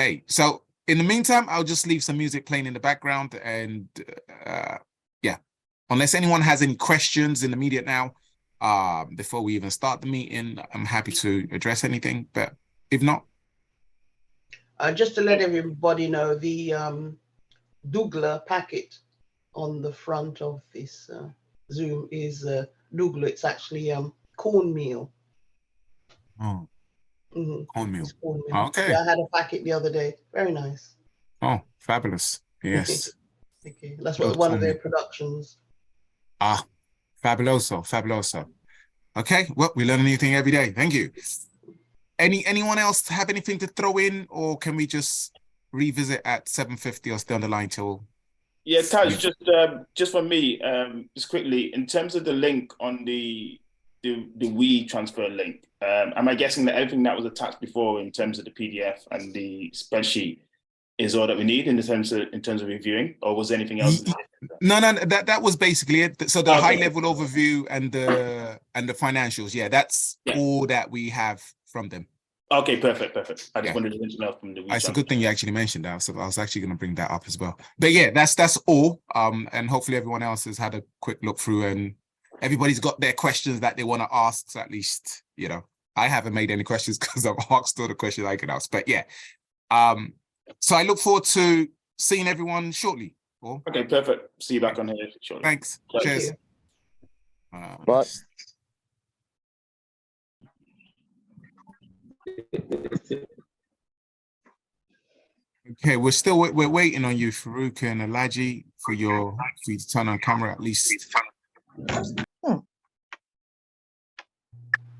Okay, so in the meantime, I'll just leave some music playing in the background, and yeah, unless anyone has any questions in the immediate now, before we even start the meeting, I'm happy to address anything, but if not. Just to let everybody know, the Douglas packet on the front of this Zoom is Douglas. It's actually cornmeal. Oh, cornmeal. It's cornmeal. Okay. Yeah, I had a packet the other day. Very nice. Oh, fabulous. Yes. Okay, that's what one of their productions. Ah, fabuloso, fabuloso. Okay, well, we learn a new thing every day. Thank you. Anyone else have anything to throw in, or can we just revisit at 7:50 or stay on the line till? Yeah, Taj, just for me, just quickly, in terms of the link on the We transfer link, am I guessing that everything that was attached before in terms of the PDF and the spreadsheet is all that we need in terms of reviewing, or was there anything else? No, that was basically it. So the high level overview and the financials, yeah, that's all that we have from them. Okay, perfect. I just wanted to know from the. It's a good thing you actually mentioned that. So I was actually going to bring that up as well. But yeah, that's all. And hopefully everyone else has had a quick look through, and everybody's got their questions that they want to ask. So at least, you know, I haven't made any questions because I've asked all the questions I can ask. But yeah, so I look forward to seeing everyone shortly. Okay, perfect. See you back on here shortly. Thanks. Cheers. Bye. Okay, we're waiting on you, Farouk and Alaji, for you to turn on camera at least.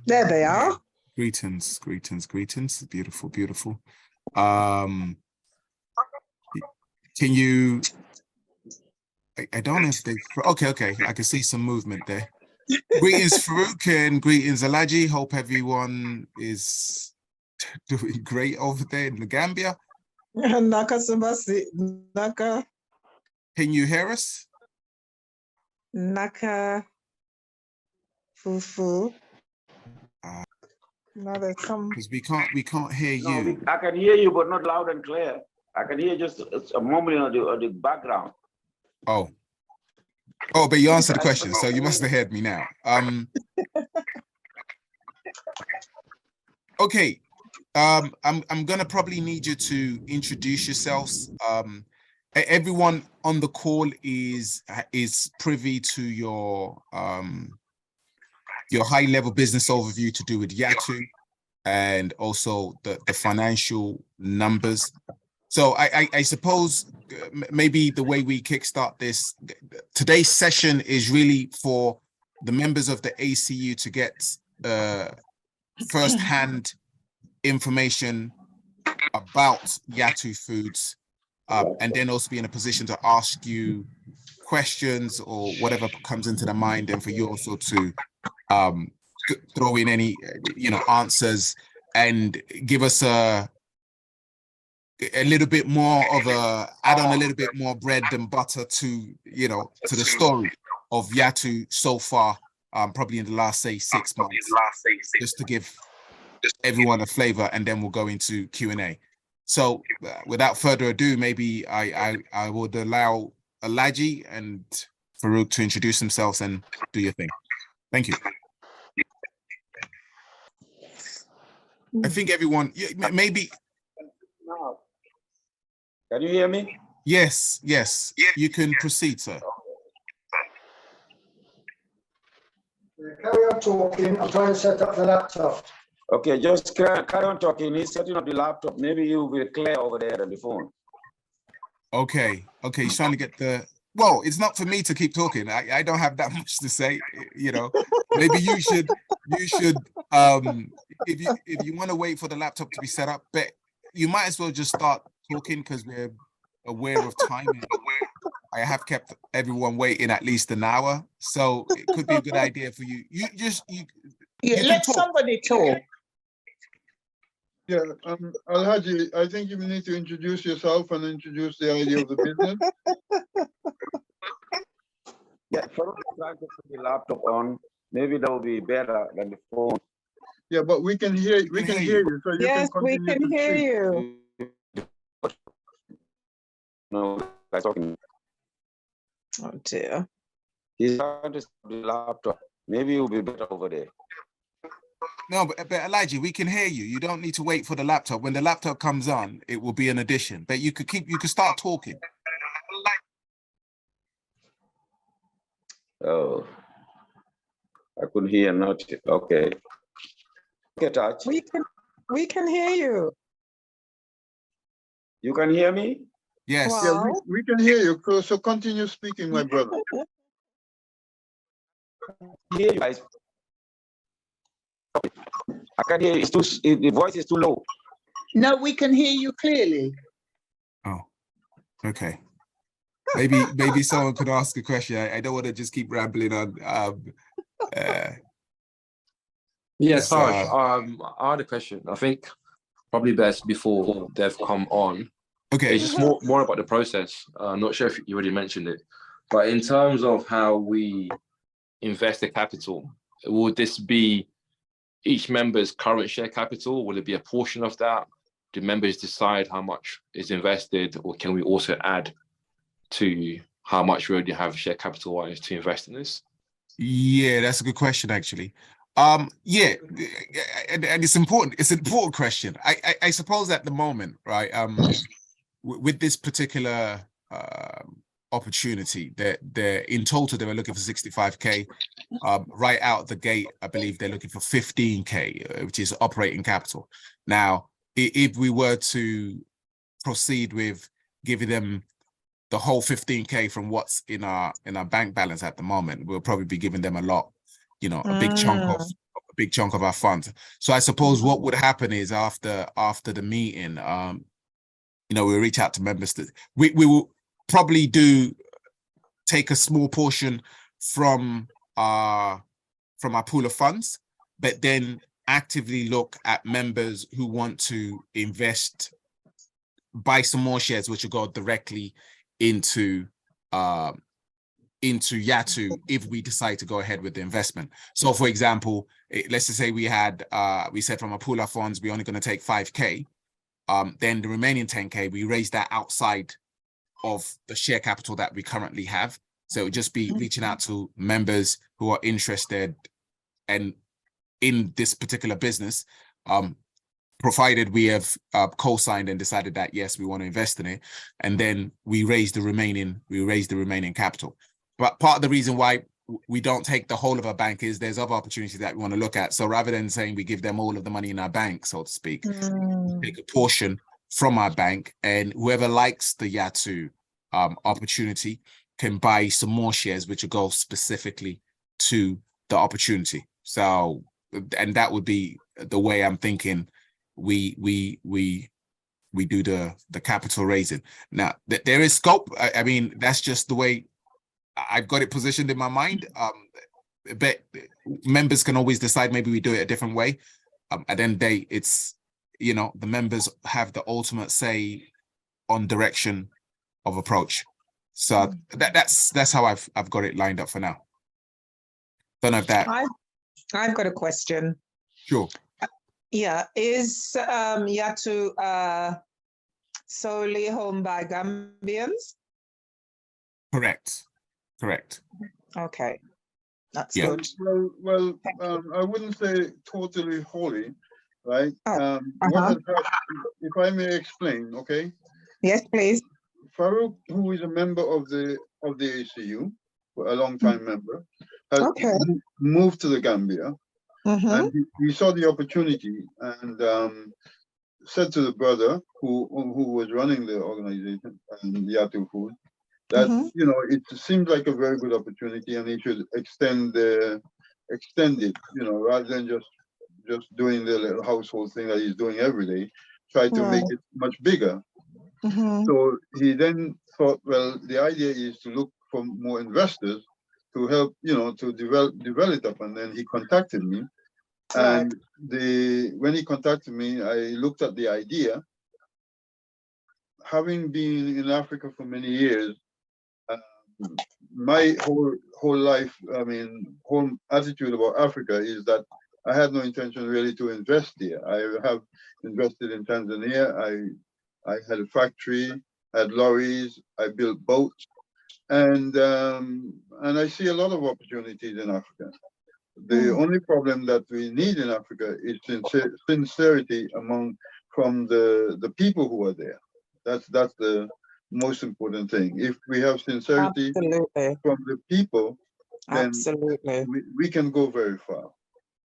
There they are. Greetings. Beautiful. Can you? I don't know if they. Okay. I can see some movement there. Greetings, Farouk, and greetings, Alaji. Hope everyone is doing great over there in the Gambia. Naka Sabasi, Naka. Can you hear us? Naka Fufu. Now they come. Because we can't hear you. No, I can hear you, but not loud and clear. I can hear just a mumbling on the background. Oh, but you answered the question, so you must have heard me now. Okay. I'm gonna probably need you to introduce yourselves. Everyone on the call is privy to your high level business overview to do with Yatou, and also the financial numbers. So I suppose maybe the way we kickstart this, today's session is really for the members of the ACU to get first-hand information about Yatou Foods, and then also be in a position to ask you questions or whatever comes into the mind, and for you also to throw in any answers and give us a little bit more of add on a little bit more bread and butter to to the story of Yatou so far, probably in the last 6 months, just to give everyone a flavor, and then we'll go into Q&A. So without further ado, maybe I would allow Alaji and Farouk to introduce themselves and do your thing. Thank you. I think everyone, maybe. Can you hear me? Yes, you can proceed, sir. Carry on talking. I'm trying to set up the laptop. Okay, just carry on talking. He's setting up the laptop. Maybe you will clear over there on the phone. Okay. He's trying to get the. Well, it's not for me to keep talking. I don't have that much to say. Maybe you should. If you want to wait for the laptop to be set up, but you might as well just start talking because we're aware of time. I have kept everyone waiting at least an hour, so it could be a good idea for you. You let somebody talk. Yeah, Alhaji, I think you need to introduce yourself and introduce the idea of the business. Yeah, Farouk try to put the laptop on. Maybe that will be better than the phone. Yeah, but we can hear you. So you yes, can we can hear you. guys talking? Oh dear. He's trying to stop the laptop. Maybe it'll be better over there. No, but Elijah, we can hear you. You don't need to wait for the laptop. When the laptop comes on, it will be an addition. But you could start talking. Oh, I couldn't hear nothing. Okay. Get touch. We can hear you. You can hear me? Yes. Yeah, Wow. we can hear you. So continue speaking, my brother. Hear you guys. I can hear you. It's too. The voice is too low. No, we can hear you clearly. Oh, okay. Maybe someone could ask a question. I don't want to just keep rambling on. Yes, Harsh. I had a question. I think probably best before they've come on. Okay. It's just more about the process. I'm not sure if you already mentioned it, but in terms of how we invest the capital, will this be each member's current share capital? Will it be a portion of that? Do members decide how much is invested, or can we also add to how much we already have share capital wise to invest in this? Yeah, that's a good question, actually. Yeah, and it's important. It's an important question. I suppose at the moment, right? With this particular opportunity, they're in total they were looking for 65K. Right out the gate, I believe they're looking for 15K, which is operating capital. Now, if we were to proceed with giving them the whole 15K from what's in our bank balance at the moment, we'll probably be giving them a lot, a big chunk of our funds. So I suppose what would happen is after the meeting, we'll reach out to members. We will probably take a small portion from our pool of funds, but then actively look at members who want to invest, buy some more shares, which will go directly into Yatou if we decide to go ahead with the investment. So for example, let's just say we said from a pool of funds, we're only going to take 5K. Then the remaining 10K, we raise that outside of the share capital that we currently have. So it would just be reaching out to members who are interested and in this particular business, provided we have co-signed and decided that yes, we want to invest in it, and then we raise the remaining capital. But part of the reason why we don't take the whole of our bank is there's other opportunities that we want to look at. So rather than saying we give them all of the money in our bank, so to speak, we take a portion from our bank, and whoever likes the Yatou opportunity can buy some more shares, which will go specifically to the opportunity. So, and that would be the way I'm thinking we do the capital raising. Now, there is scope. I mean, that's just the way I've got it positioned in my mind. But members can always decide maybe we do it a different way. At the end of the day, it's, the members have the ultimate say on direction of approach. So that's how I've got it lined up for now. Don't know if that. I've got a question. Sure. Yeah, is Yatou solely owned by Gambians? Correct. Okay, that's Yeah. good. Well, I wouldn't say totally wholly, right? What has happened, if I may explain, okay? Yes, please. Farouk, who is a member of the ACU, a long-time member, has moved to the Gambia, and he saw the opportunity and said to the brother who was running the organization, Yatou Foods, that it seemed like a very good opportunity, and he should extend it, rather than just doing the little household thing that he's doing every day, try to make it much bigger. So he then thought, well, the idea is to look for more investors to help, to develop it up. And then he contacted me. And when he contacted me, I looked at the idea. Having been in Africa for many years, my whole life, whole attitude about Africa is that I had no intention really to invest here. I have invested in Tanzania. I had a factory had lorries, I built boats, and I see a lot of opportunities in Africa. The only problem that we need in Africa is sincerity from the people who are there. That's the most important thing. If we have sincerity from the people, then we can go very far.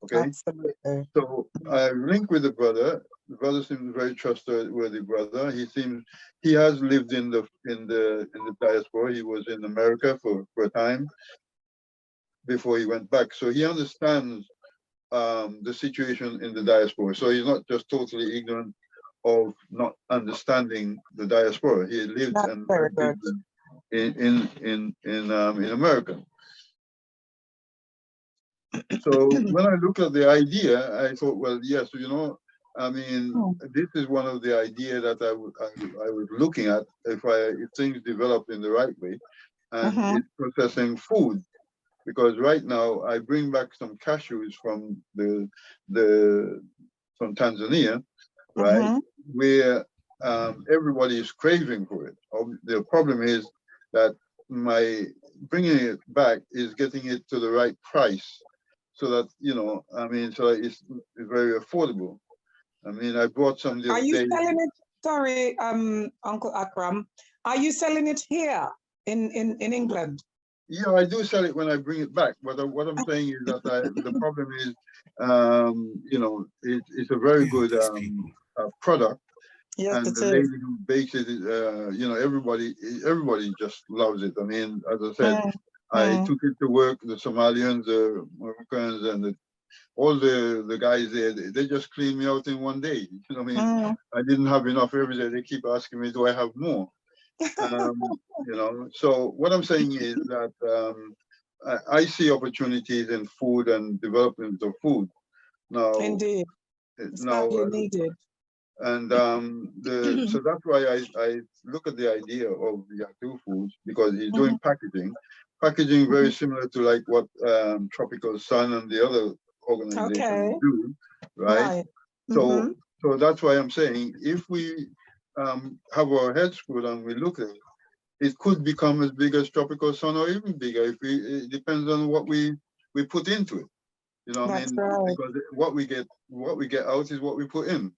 Okay. Absolutely. So I link with the brother. The brother seems a very trustworthy brother. He has lived in the diaspora. He was in America for a time before he went back. So he understands the situation in the diaspora. So he's not just totally ignorant of not understanding the diaspora. He lived and in America. So when I looked at the idea, I thought, well, yes, you know, I mean, this is one of the ideas that I was looking at if things develop in the right way, and it's processing food. Because right now I bring back some cashews from from Tanzania, right? Where everybody is craving for it. The problem is that my bringing it back is getting it to the right price, so that, you know, I mean, so it's very affordable. I mean, I bought some the other day. Are you selling it? Sorry, Uncle Akram, are you selling it here in England? Yeah, I do sell it when I bring it back. But what I'm saying is that the problem is, you know, it's a very good product. Yes, and the lady who bakes it, you know, everybody just loves it. I mean, as I said, I took it to work. The Somalians, the Moroccans, and all the guys there, they just cleaned me out in one day. You know what I mean? I didn't have enough every day. They keep asking me, do I have more? You know, so what I'm saying is that I see opportunities in food and development of food. Now, indeed, now needed. And so that's why I look at the idea of Yatou Foods, because he's doing packaging very similar to like what Tropical Sun and the other organizations do, right? So that's why I'm saying, if we have our heads screwed and we look at it, it could become as big as Tropical Sun or even bigger. It depends on what we put into it. You know what I mean? Because what we get out is what we put in.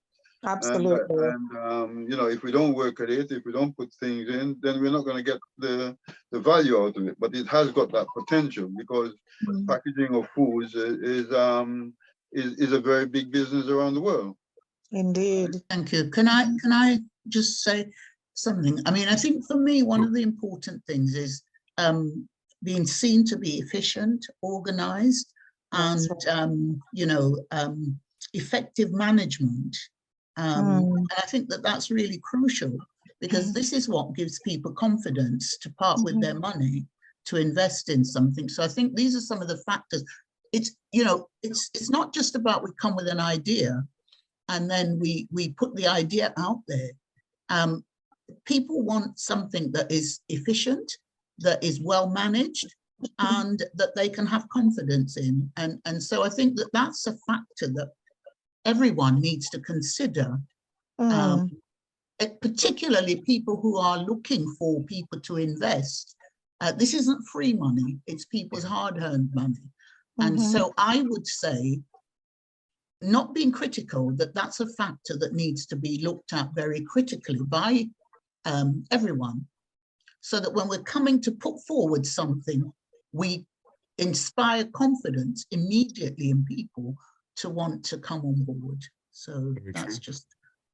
Absolutely. And you know, if we don't work at it, if we don't put things in, then we're not going to get the value out of it. But it has got that potential, because packaging of foods is a very big business around the world. Indeed. Thank you. Can I just say something? I mean, I think for me, one of the important things is being seen to be efficient, organized, and you know, effective management. And I think that that's really crucial, because this is what gives people confidence to part with their money to invest in something. So I think these are some of the factors. It's, you know, it's not just about we come with an idea and then we put the idea out there. People want something that is efficient, that is well managed, and that they can have confidence in. And so I think that that's a factor that everyone needs to consider, particularly people who are looking for people to invest. This isn't free money, it's people's hard-earned money. And so I would say, not being critical, that that's a factor that needs to be looked at very critically by everyone, so that when we're coming to put forward something, we inspire confidence immediately in people to want to come on board. So that's just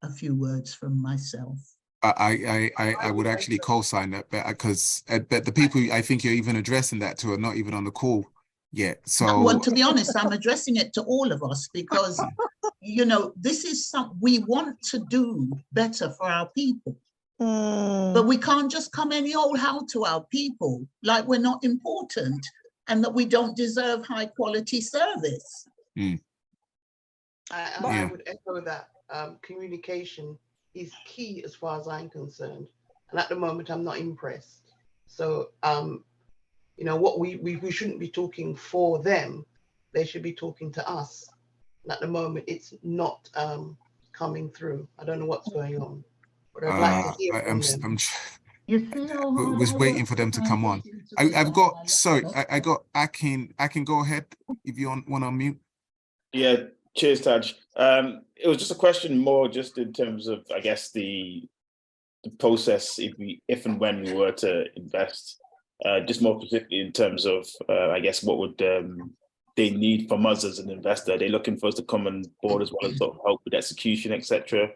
a few words from myself. I would actually co-sign that, because the people I think you're even addressing that to are not even on the call yet. So, well, to be honest, I'm addressing it to all of us, because you know, this is something we want to do better for our people. But we can't just come any old how to our people, like we're not important and that we don't deserve high quality service. I would echo that. Communication is key as far as I'm concerned. And at the moment, I'm not impressed. So, you know, what we shouldn't be talking for them. They should be talking to us. And at the moment, it's not coming through. I don't know what's going on. But I'd like to hear from them. I'm You see how hard was I waiting work for to them to try and come on. get into the I've got, dialogue. sorry, I got, I can go ahead if you want to unmute. Yeah, cheers, Taj. It was just a question more just in terms of, I guess, the process if and when we were to invest, just more specifically in terms of, I guess, what would they need from us as an investor? Are they looking for us to come on board as well as sort of help with execution, etc.?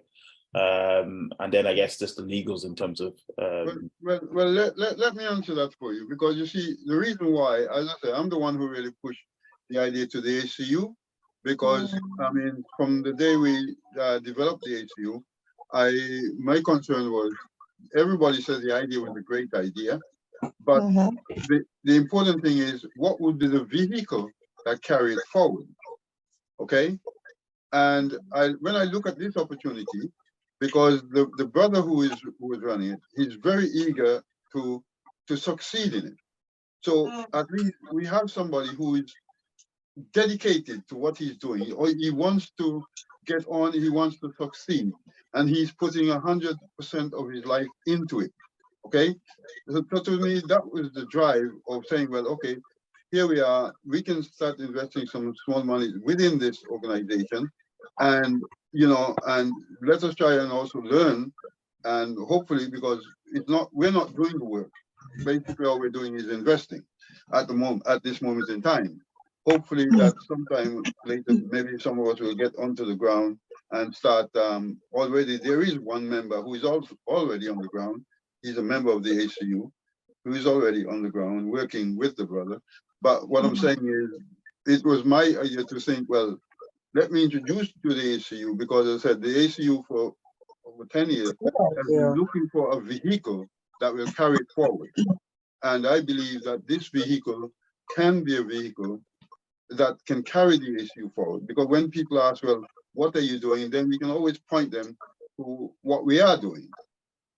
And then I guess just the legals in terms of. Well, let me answer that for you, because you see, the reason why, as I said, I'm the one who really pushed the idea to the ACU, because I mean, from the day we developed the ACU, my concern was, everybody said the idea was a great idea, but the important thing is, what would be the vehicle that carry it forward? Okay, and when I look at this opportunity, because the brother who is running it, he's very eager to succeed in it. So at least we have somebody who is dedicated to what he's doing, or he wants to get on, he wants to succeed, and he's putting 100% of his life into it. Okay, so to me, that was the drive of saying, well, okay, here we are, we can start investing some small money within this organization, and you know, and let us try and also learn, and hopefully, because we're not doing the work. Basically, all we're doing is investing at this moment in time. Hopefully, that sometime later, maybe some of us will get onto the ground and start. Already, there is one member who is also already on the ground. He's a member of the ACU, who is already on the ground working with the brother. But what I'm saying is, it was my idea to think, well, let me introduce you to the ACU, because I said the ACU for over 10 years has been looking for a vehicle that will carry it forward. And I believe that this vehicle can be a vehicle that can carry the ACU forward. Because when people ask, well, what are you doing? Then we can always point them to what we are doing.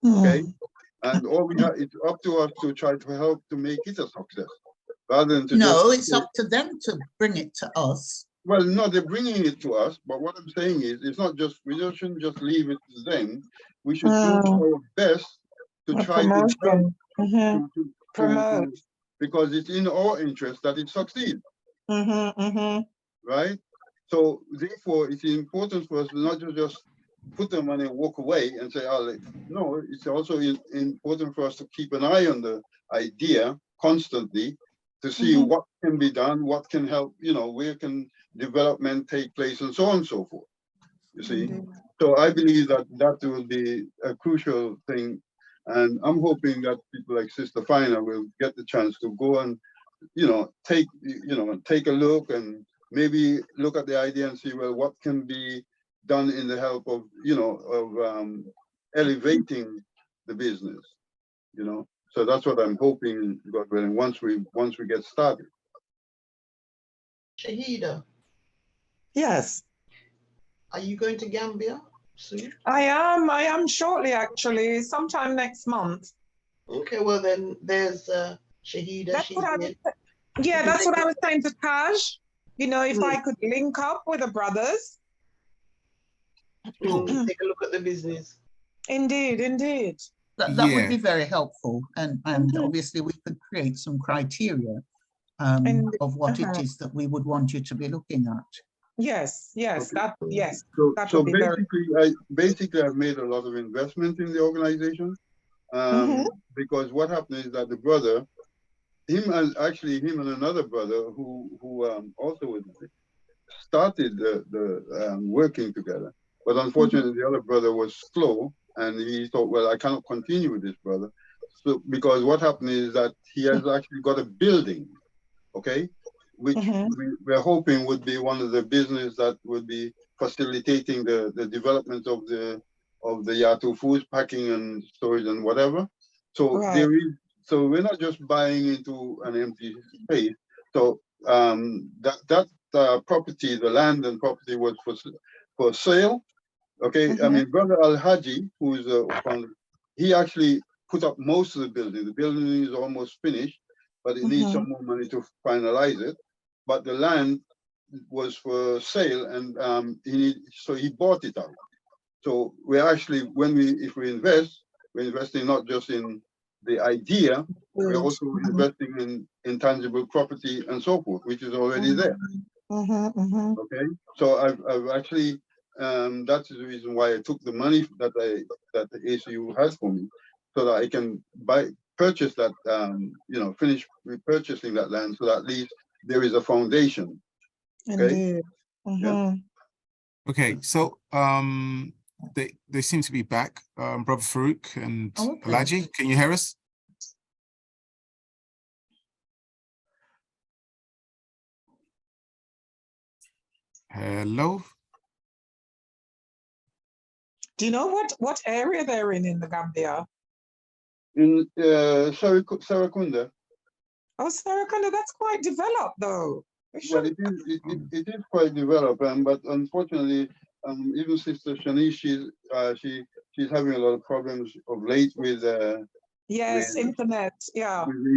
Okay? And all we have, it's up to us to try to help to make it a success. Rather than to no, it's up to them to bring it to us. Well, no, they're bringing it to us, but what I'm saying is, it's not just, we shouldn't just leave it to them. We should do our best to try to help, promote, because it's in our interest that it succeeds. Right? So therefore, it's important for us to not just put the money and walk away and say, oh, no, it's also important for us to keep an eye on the idea constantly to see what can be done, what can help, you know, where can development take place, and so on and so forth. You see, so I believe that that will be a crucial thing, and I'm hoping that people like Sister Fina will get the chance to go and, you know, take a look and maybe look at the idea and see, well, what can be done in the help of, you know, of elevating the business, you know. So that's what I'm hoping, God willing, once we get started. Shahida. Yes. Are you going to Gambia soon? I am shortly, actually, sometime next month. Okay, well then there's Shahida. That's what I was saying to Taj. You know, if I could link up with the brothers. Take a look at the business. Indeed, indeed. That would be very helpful, and obviously we could create some criteria of what it is that we would want you to be looking at. Yes, yes, okay. That so would be basically I've made a lot of investment in the organization, because what happened is that the brother, him and another brother who also was started the working together, but unfortunately the other brother was slow, and he thought, well, I cannot continue with this brother. So because what happened is that he has actually got a building, okay, which we're hoping would be one of the business that would be facilitating the development of the Yatou Foods packing and storage and whatever. So so we're not just buying into an empty space. So that property, the land and property, was for sale. Okay, I mean, Brother Al Haji, who is the founder, he actually put up most of the building. The building is almost finished, but it needs some more money to finalize it. But the land was for sale, and so he bought it out. So we're actually, if we invest, we're investing not just in the idea, we're also investing in intangible property and so forth, which is already there. Okay, so I've actually, that's the reason why I took the money that the ACU has for me, so that I can purchase that, finish repurchasing that land, so that at least there is a foundation. Okay. Yeah. Okay, so they seem to be back, Brother Farouk and Alaji. Can you hear us? Hello. Do you know what area they're in the Gambia? In Sarakunda. Oh, Sarakunda, that's quite developed though. Well, it is quite developed, but unfortunately, even Sister Shanice, she's having a lot of problems of late with internet, with the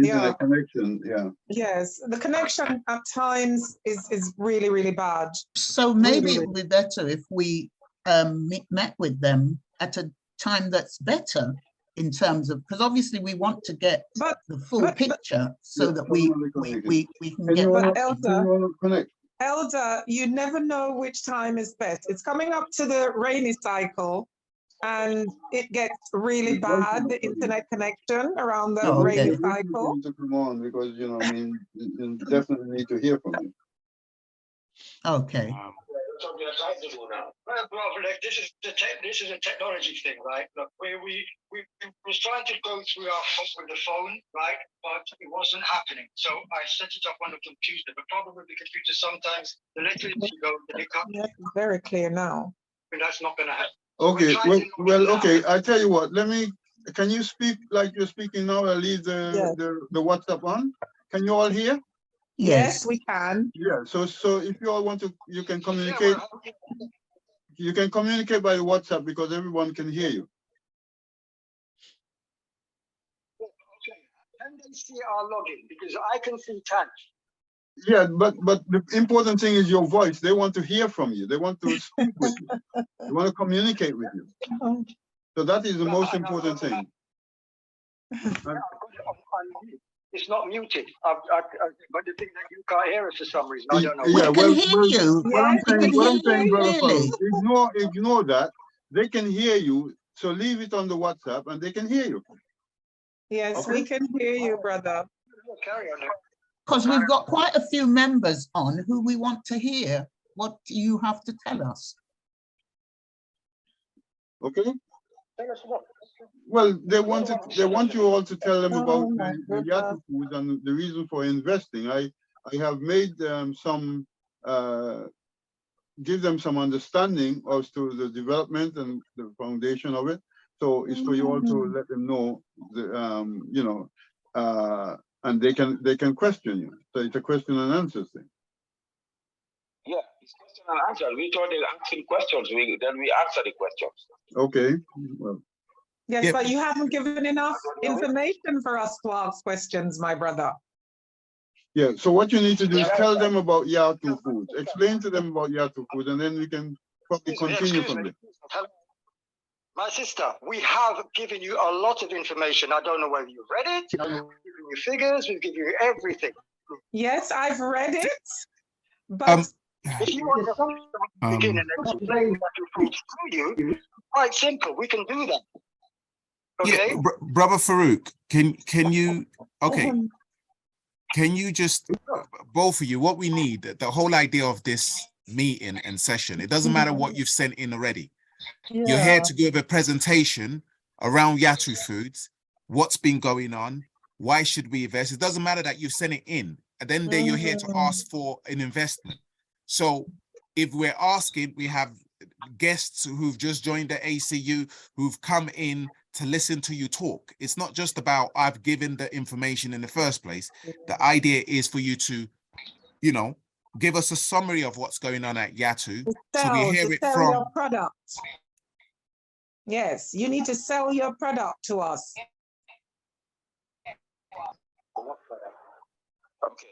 internet connection, Yes, the connection at times is really bad. So maybe it would be better if we met with them at a time that's better in terms of, because obviously we want to get the full picture so that we can get. But Elder, you never know which time is best. It's coming up to the rainy cycle, and it gets really bad, the internet connection around the rainy cycle. To come on, because you definitely need to hear from you. Okay. Well, this is a technology thing, right? Look, we was trying to go through our with the phone, right? But it wasn't happening. So I set it up on the computer. The problem with the computer sometimes the latency goes and it can't. That's very clear now. And that's not going to happen. Okay. Okay. I tell you what. Can you speak like you're speaking now? I'll leave the WhatsApp on. Can you all hear? Yes, we can. Yeah. So if you all want to, you can communicate. You can communicate by WhatsApp because everyone can hear you. Okay. Can they see our login? Because I can see Tan. Yeah, but the important thing is your voice. They want to hear from you. They want to speak with you. They want to communicate with you. So that is the most important thing. It's not muted, but the thing that you can't hear us for some reason, I don't know. Yeah, we can hear you. What I'm saying, brother, ignore that. They can hear you, so leave it on the WhatsApp, and they can hear you. Yes, we can hear you, brother. Carry on. Because we've got quite a few members on who we want to hear what you have to tell us. Okay. Tell us what. Well, they want you all to tell them about the Yatou Foods and the reason for investing. I have made give them some understanding as to the development and the foundation of it. So it's for you all to let them know and they can question you. So it's a question and answer thing. Yeah, it's question and answer. We told them asking questions. Then we answer the questions. Okay. Well. Yes, but you haven't given enough information for us to ask questions, my brother. Yeah, so what you need to do is tell them about Yatou Foods. Explain to them about Yatou Foods, and then we can probably continue from there. My sister, we have given you a lot of information. I don't know whether you've read it. We've given you figures. We've given you everything. Yes, I've read it, but if you want to begin and explain Yatou Foods to you, quite simple. We can do that. Okay, yeah, Brother Farouk, can you? Okay, can you just both of you? What we need, the whole idea of this meeting and session. It doesn't matter what you've sent in already. Yeah. You're here to give a presentation around Yatou Foods. What's been going on? Why should we invest? It doesn't matter that you've sent it in, and then you're here to ask for an investment. So if we're asking, we have guests who've just joined the ACU who've come in to listen to you talk. It's not just about I've given the information in the first place. The idea is for you to, give us a summary of what's going on at Yatou. So we hear it from your product. Yes, you need to sell your product to us. Okay.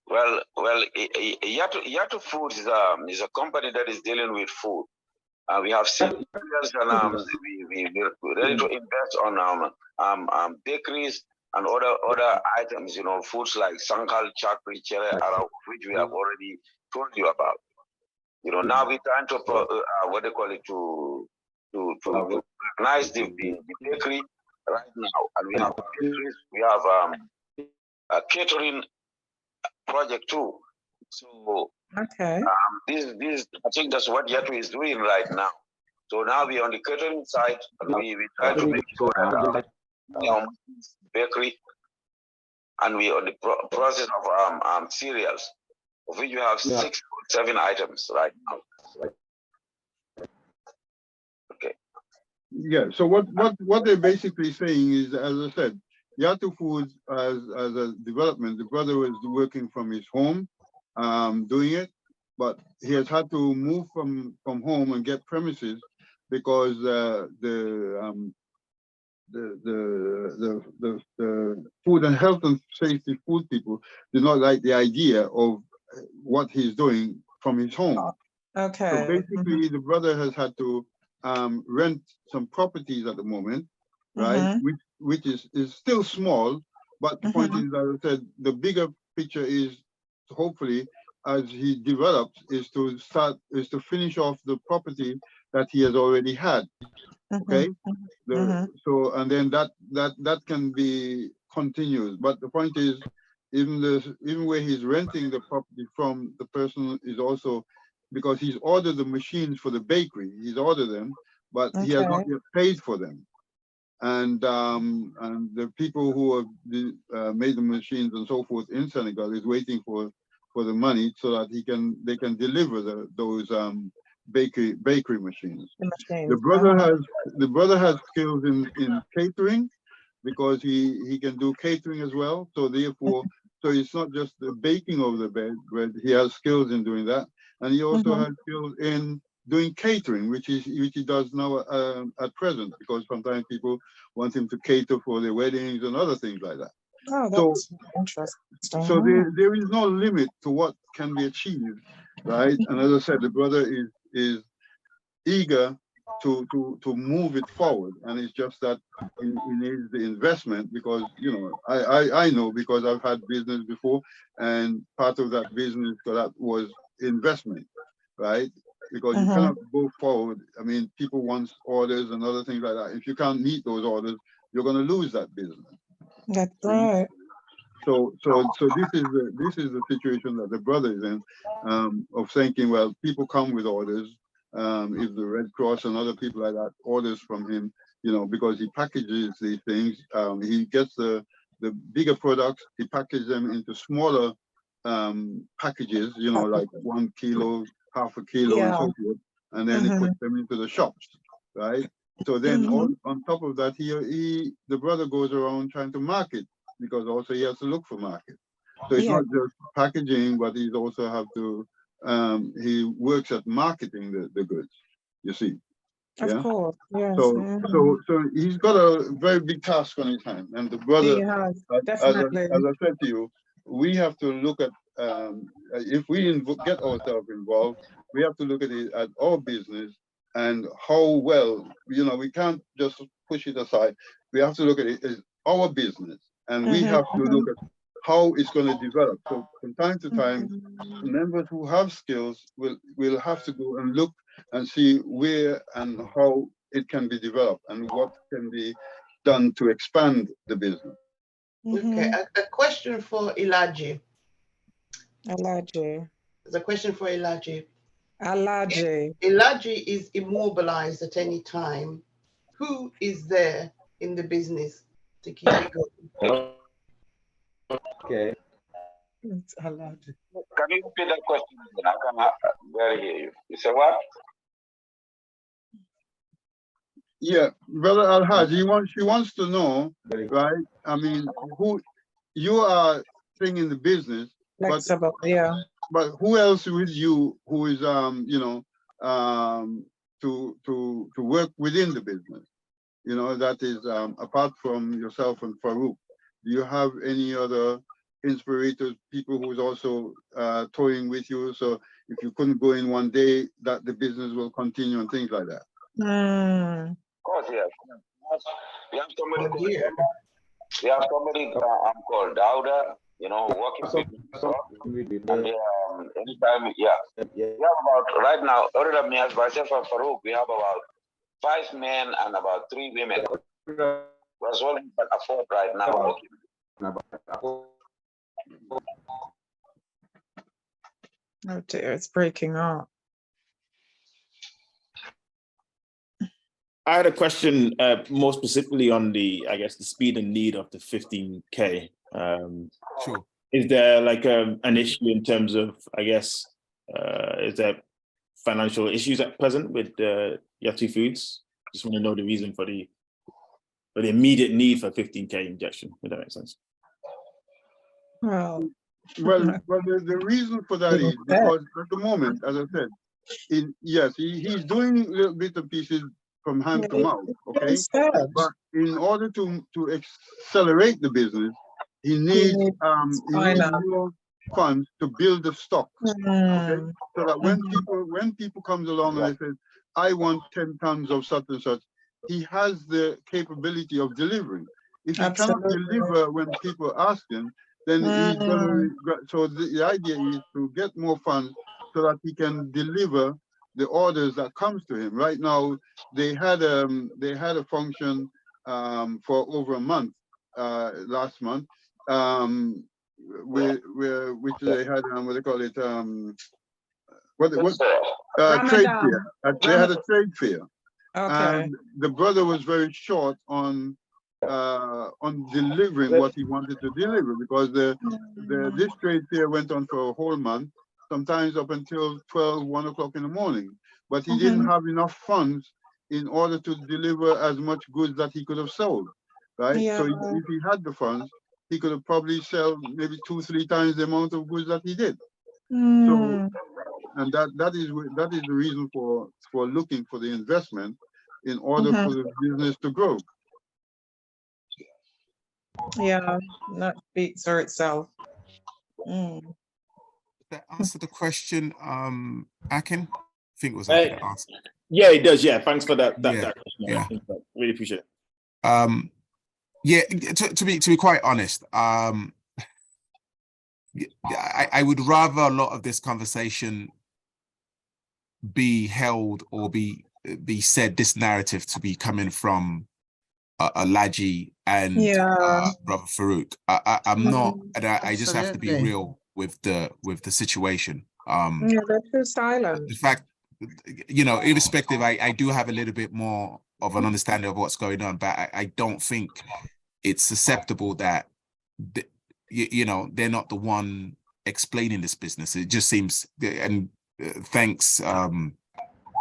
Well, Yatou Foods is a company that is dealing with food. We have cereals, and we're ready to invest on bakeries and other items, you know, foods like sankal, chakri, chere, which we have already told you about. You know, now we're trying to what they call it, to recognize the bakery right now, and we have bakeries, we have a catering project too. So okay, this I think that's what Yatou is doing right now. So now we're on the catering side, and we try to make sure that bakery, and we're on the process of cereals, of which you have 6 or 7 items right now. Okay. Yeah. So what they're basically saying is, as I said, Yatou Foods as a development, the brother was working from his home, doing it, but he has had to move from home and get premises because the food and health and safety food people did not like the idea of what he's doing from his home. okay. So basically, the brother has had to rent some properties at the moment, right? Which is still small, but the point is, as I said, the bigger picture is hopefully, as he develops, is to finish off the property that he has already had. Okay, so and then that can be continuous. But the point is, even where he's renting the property from, the person is also, because he's ordered the machines for the bakery, he's ordered them, but he has not yet paid for them. And the people who have made the machines and so forth in Senegal is waiting for the money so that they can deliver those bakery machines. The brother has skills in catering, because he can do catering as well. So therefore, so it's not just the baking of the bread. He has skills in doing that, and he also has skills in doing catering, which he does now at present, because sometimes people want him to cater for their weddings and other things like that. Oh, that's interesting. So there is no limit to what can be achieved, right? And as I said, the brother is eager to move it forward, and it's just that he needs the investment, because you know I know, because I've had business before, and part of that business for that was investment, right? Because you cannot go forward. I mean, people want orders and other things like that. If you can't meet those orders, you're going to lose that business. That's right. So this is the situation that the brother is in, of thinking, well, people come with orders. If the Red Cross and other people like that orders from him, you know, because he packages these things, he gets the bigger products, he packages them into smaller packages, you know, like 1 kilo, half a kilo, and so forth, and then he puts them into the shops, right? So then on top of that, the brother goes around trying to market, because also he has to look for market. So it's not just packaging, but he's also have to, he works at marketing the goods, you see. Of course, yes. So he's got a very big task on his hand, and the brother, he has, definitely. as I said to you, we have to look at, if we get ourselves involved, we have to look at it at our business and how well, you know, we can't just push it aside. We have to look at it as our business, and we have to look at how it's going to develop. So from time to time, members who have skills will have to go and look and see where and how it can be developed and what can be done to expand the business. Okay, a question for Elijah. Elijah. There's a question for Elijah. Elijah. Elijah is immobilized at any time. Who is there in the business to keep it going? Okay. It's Elijah. Can you repeat that question? I cannot barely hear you. You say what? Yeah, Brother Alhaj, she wants to know, right? I mean, who you are thing in the business, but who else with you who is you know, to work within the business? You know, that is apart from yourself and Farouk. Do you have any other inspirators, people who's also toying with you? So if you couldn't go in one day, that the business will continue and things like that. Of course, yes. We have somebody. We have somebody called Dauda, working with us. And anytime, we have about, right now, other than me as myself and Farouk, we have about 5 men and about 3 women. That's all we can afford right now. Oh dear, it's breaking up. I had a question more specifically on the speed and need of the 15K. Sure. Is there like an issue in terms of, is there financial issues at present with Yatou Foods? Just want to know the reason for the immediate need for 15K injection, if that makes sense. Well, the reason for that is because at the moment, as I said, he's doing little bits and pieces from hand to mouth, okay? But in order to accelerate the business, he needs more funds to build the stock, okay? So that when people comes along and they say, I want 10 tons of such and such, he has the capability of delivering. If he cannot deliver when people ask him, then he's going to. So the idea is to get more funds so that he can deliver the orders that comes to him. Right now, they had a function for over a month last month, which they had what they call it trade fair. They had a trade fair, and the brother was very short on delivering what he wanted to deliver, because this trade fair went on for a whole month, sometimes up until 1 o'clock in the morning. But he didn't have enough funds in order to deliver as much goods that he could have sold, right? So if he had the funds, he could have probably sell maybe 2-3 times the amount of goods that he did. So, and that is the reason for looking for the investment in order for the business to grow. Yeah, that speaks for itself. That answer the question, Akin? I think it was Akin that asked. Yeah, it does. Yeah, thanks for that. Yeah. Really appreciate it. Yeah, to be quite honest, I would rather a lot of this conversation be held or be said, this narrative to be coming from Alaji and Brother Farouk. I'm not, and I just have to be real with the situation. They're too silent. In fact, irrespective, I do have a little bit more of an understanding of what's going on, but I don't think it's susceptible that they're not the one explaining this business. It just seems, and thanks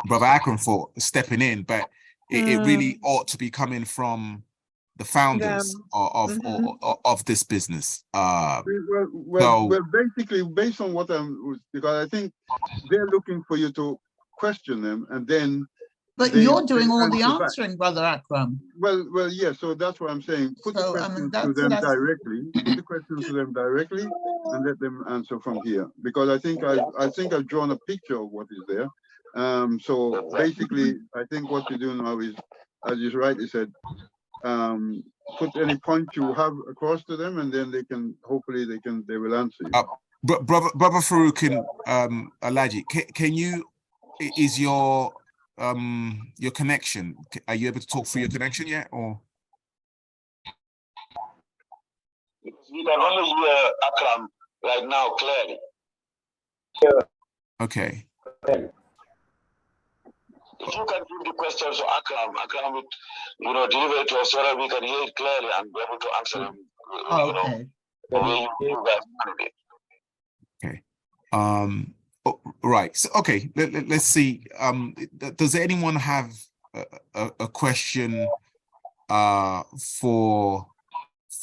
Brother Akram for stepping in, but it really ought to be coming from the founders of this business. Well, basically, based on what because I think they're looking for you to question them, and then. But you're doing all the answering, Brother Akram. Well, yeah. So that's what I'm saying. Put the questions to them directly. Put the questions to them directly, and let them answer from here. Because I think I've drawn a picture of what is there. So basically, I think what you do now is, as you rightly said, put any point you have across to them, and then they will answer you. Brother Farouk and Alaji, can you? Is your connection? Are you able to talk through your connection yet, or? We can only hear Akram right now clearly. Okay. If you can give the questions to Akram would, deliver it to us so that we can hear it clearly and be able to answer them. The way you guys wanted it. Okay. Right. So, okay. Let's see. Does anyone have a question for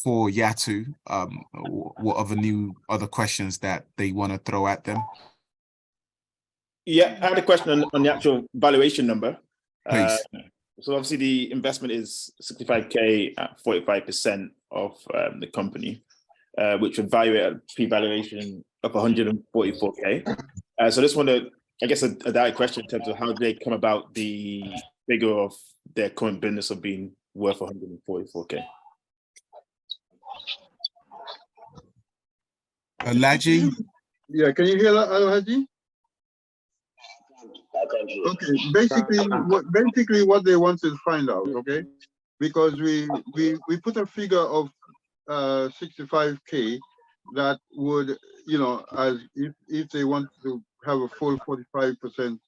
Yatou? What other questions that they want to throw at them? Yeah, I had a question on the actual valuation number. Please. So obviously the investment is 65K at 45% of the company, which would value at a pre-valuation of 144K. So this one, I guess a direct question in terms of how they come about the figure of their current business of being worth 144K. Alhaji? Yeah, can you hear that, Alhaji? Okay, basically what they want to find out, okay? Because we put a figure of 65K that would, you know, as if they want to have a full 45%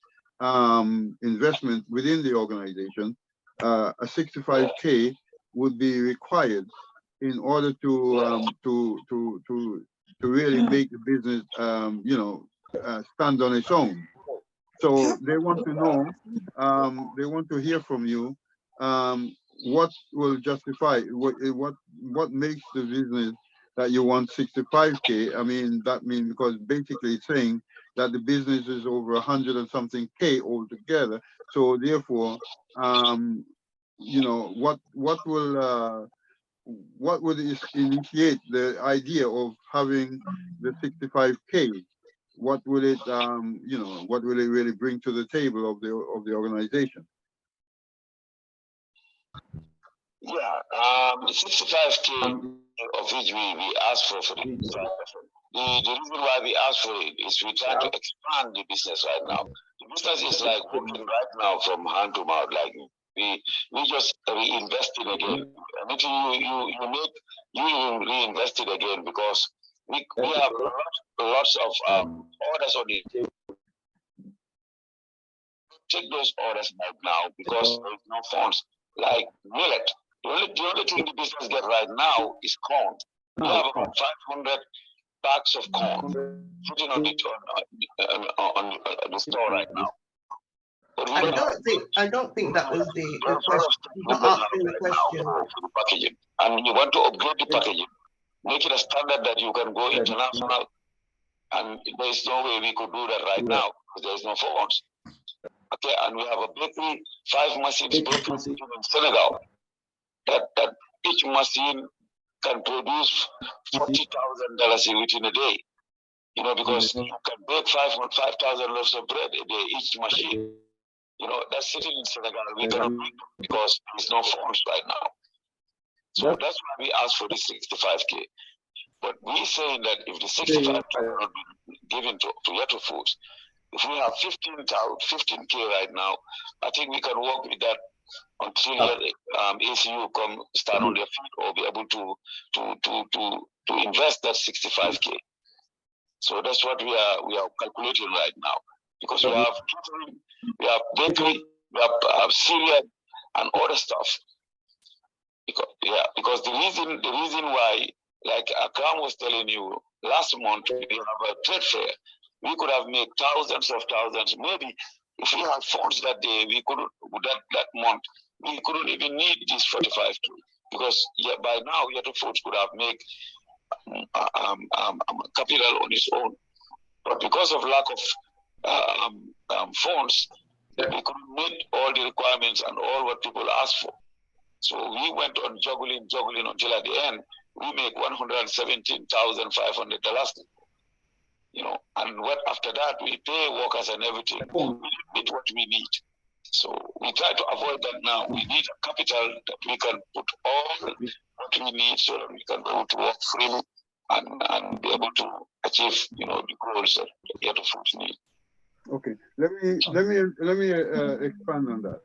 investment within the organization, a 65K would be required in order to really make the business, you know, stand on its own. So they want to know, they want to hear from you, what will justify, what makes the business that you want 65K. I mean, that means, because basically it's saying that the business is over 100 and something K altogether. So therefore, you know, what would initiate the idea of having the 65K? What will it, you know, what will it really bring to the table of the organization? Yeah, 65K of which we asked for the reason why we asked for it is we're trying to expand the business right now. The business is like working right now from hand to mouth. Like we just reinvested again. And if you reinvest it again, because we have lots of orders on the table. Take those orders right now because there's no funds. Like millet, the only thing the business get right now is corn. We have about 500 bags of corn sitting on the store right now. But I don't think that was the question. You're not asking the question. For the packaging, and you want to upgrade the packaging, make it a standard that you can go international. And there's no way we could do that right now because there's no funds. Okay, and we have a bakery, 5 machines bakery in Senegal. That each machine can produce $40,000 within a day. You know, because you can bake 5,000 loaves of bread a day, each machine. You know, that's sitting in Senegal. We cannot make it because there's no funds right now. So that's why we asked for the 65K. But we're saying that if the 65K are not given to Yatou Foods, if we have 15K right now, I think we can work with that until ACU come stand on their feet or be able to invest that 65K. So that's what we are calculating right now, because we have catering, we have bakery, we have cereal and other stuff. Because the reason why, like Akram was telling you, last month we have a trade fair. We could have made thousands. Maybe if we had funds that day, we couldn't, that month, we couldn't even need this 45K, because by now Yatou Foods could have made capital on its own. But because of lack of funds, we couldn't meet all the requirements and all what people asked for. So we went on juggling until at the end, we make $117,500. You know, and what after that we pay workers and everything. We need what we need. So we try to avoid that now. We need a capital that we can put all what we need so that we can go to work freely and be able to achieve, you know, the goals that Yatou Foods need. Okay, let me expand on that.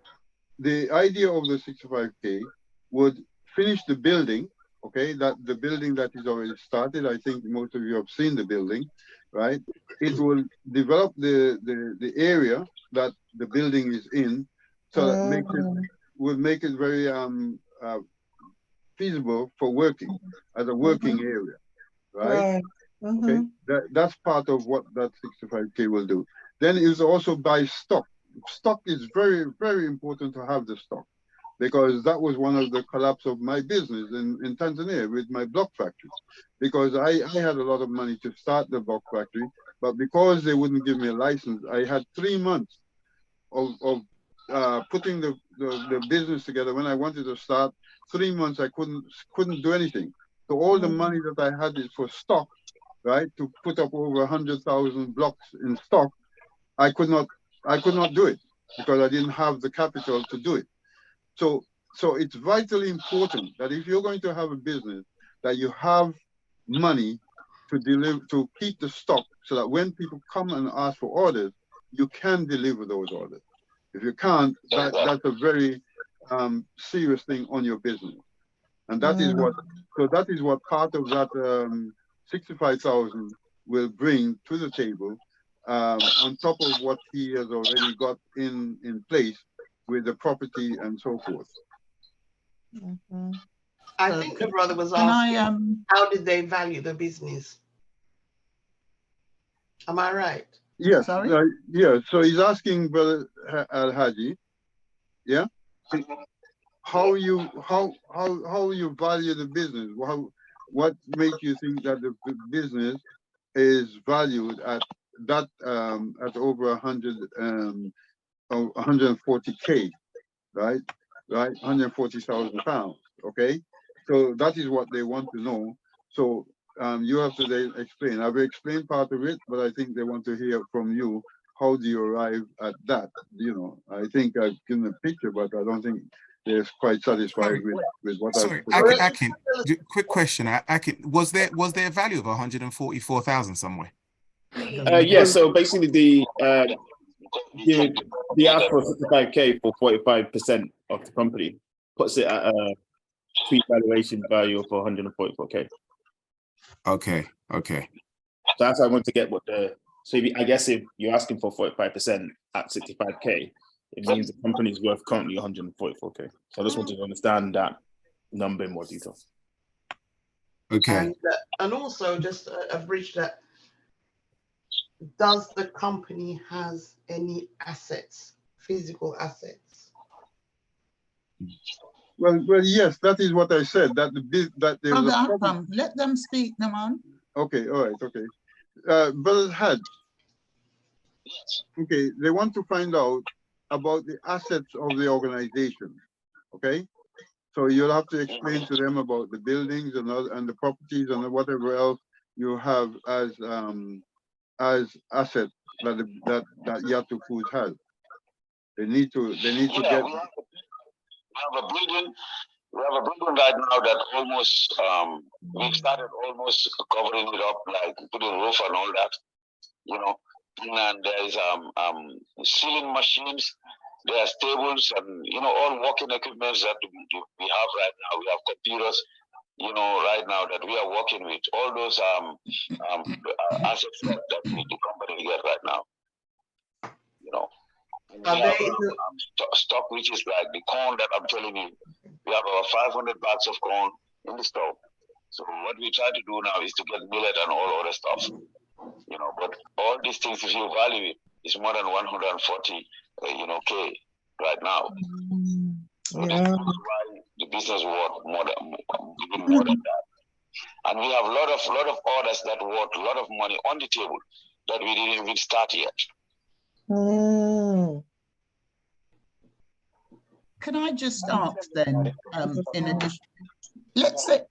The idea of the 65K would finish the building. Okay, that the building that is already started. I think most of you have seen the building, right? It will develop the area that the building is in, so that will make it very feasible for working as a working area, right? Okay, that's part of what that 65K will do. Then is also buy stock. Stock is very, very important to have the stock, because that was one of the collapse of my business in Tanzania with my block factory. Because I had a lot of money to start the block factory, but because they wouldn't give me a license, I had 3 months of putting the business together. When I wanted to start, 3 months I couldn't do anything. So all the money that I had is for stock, right, to put up over 100,000 blocks in stock, I could not do it because I didn't have the capital to do it. So it's vitally important that if you're going to have a business, that you have money to deliver, to keep the stock, so that when people come and ask for orders, you can deliver those orders. If you can't, that's a very serious thing on your business. And that is what part of that 65,000 will bring to the table, on top of what he has already got in place with the property and so forth. I think the brother was asking, how did they value the business? Am I right? Yes. Yeah. So he's asking Brother Al-Haji, yeah, how you value the business? What makes you think that the business is valued at that at over 140K, right? 140,000 pounds. Okay, so that is what they want to know. So you have to then explain. I've explained part of it, but I think they want to hear from you. How do you arrive at that? You know, I think I've given a picture, but I don't think they're quite satisfied with what Sorry, Akin, quick question. Akin, was there a value of 144,000 somewhere? Yeah, so basically the ask for 65K for 45% of the company puts it at a pre-valuation value of 144K. Okay. So that's how I want to get what so I guess if you're asking for 45% at 65K, it means the company is worth currently 144K. So I just wanted to understand that number in more detail. Okay. And also just a bridge that, does the company has any assets, physical assets? Well, yes, that is what I said. That there is a problem. Let them speak, Naman. Okay, all right, okay. Brother Had, okay, they want to find out about the assets of the organization. Okay, so you'll have to explain to them about the buildings and the properties and whatever else you have as assets that Yatou Foods has. They need to get. We have a building. We have a building right now that almost we've started almost covering it up, like putting roof and all that, you know. And there is ceiling machines, there are tables, and all working equipment that we have right now. We have computers, right now that we are working with. All those assets that the company get right now, And we have stock, which is like the corn that I'm telling you. We have about 500 bags of corn in the store. So what we try to do now is to get millet and all other stuff. But all these things, if you value it, is more than 140, K right now. So this is why the business worth more than that. And we have a lot of orders that worth a lot of money on the table that we didn't even start yet. Can I just ask then, in addition, let's say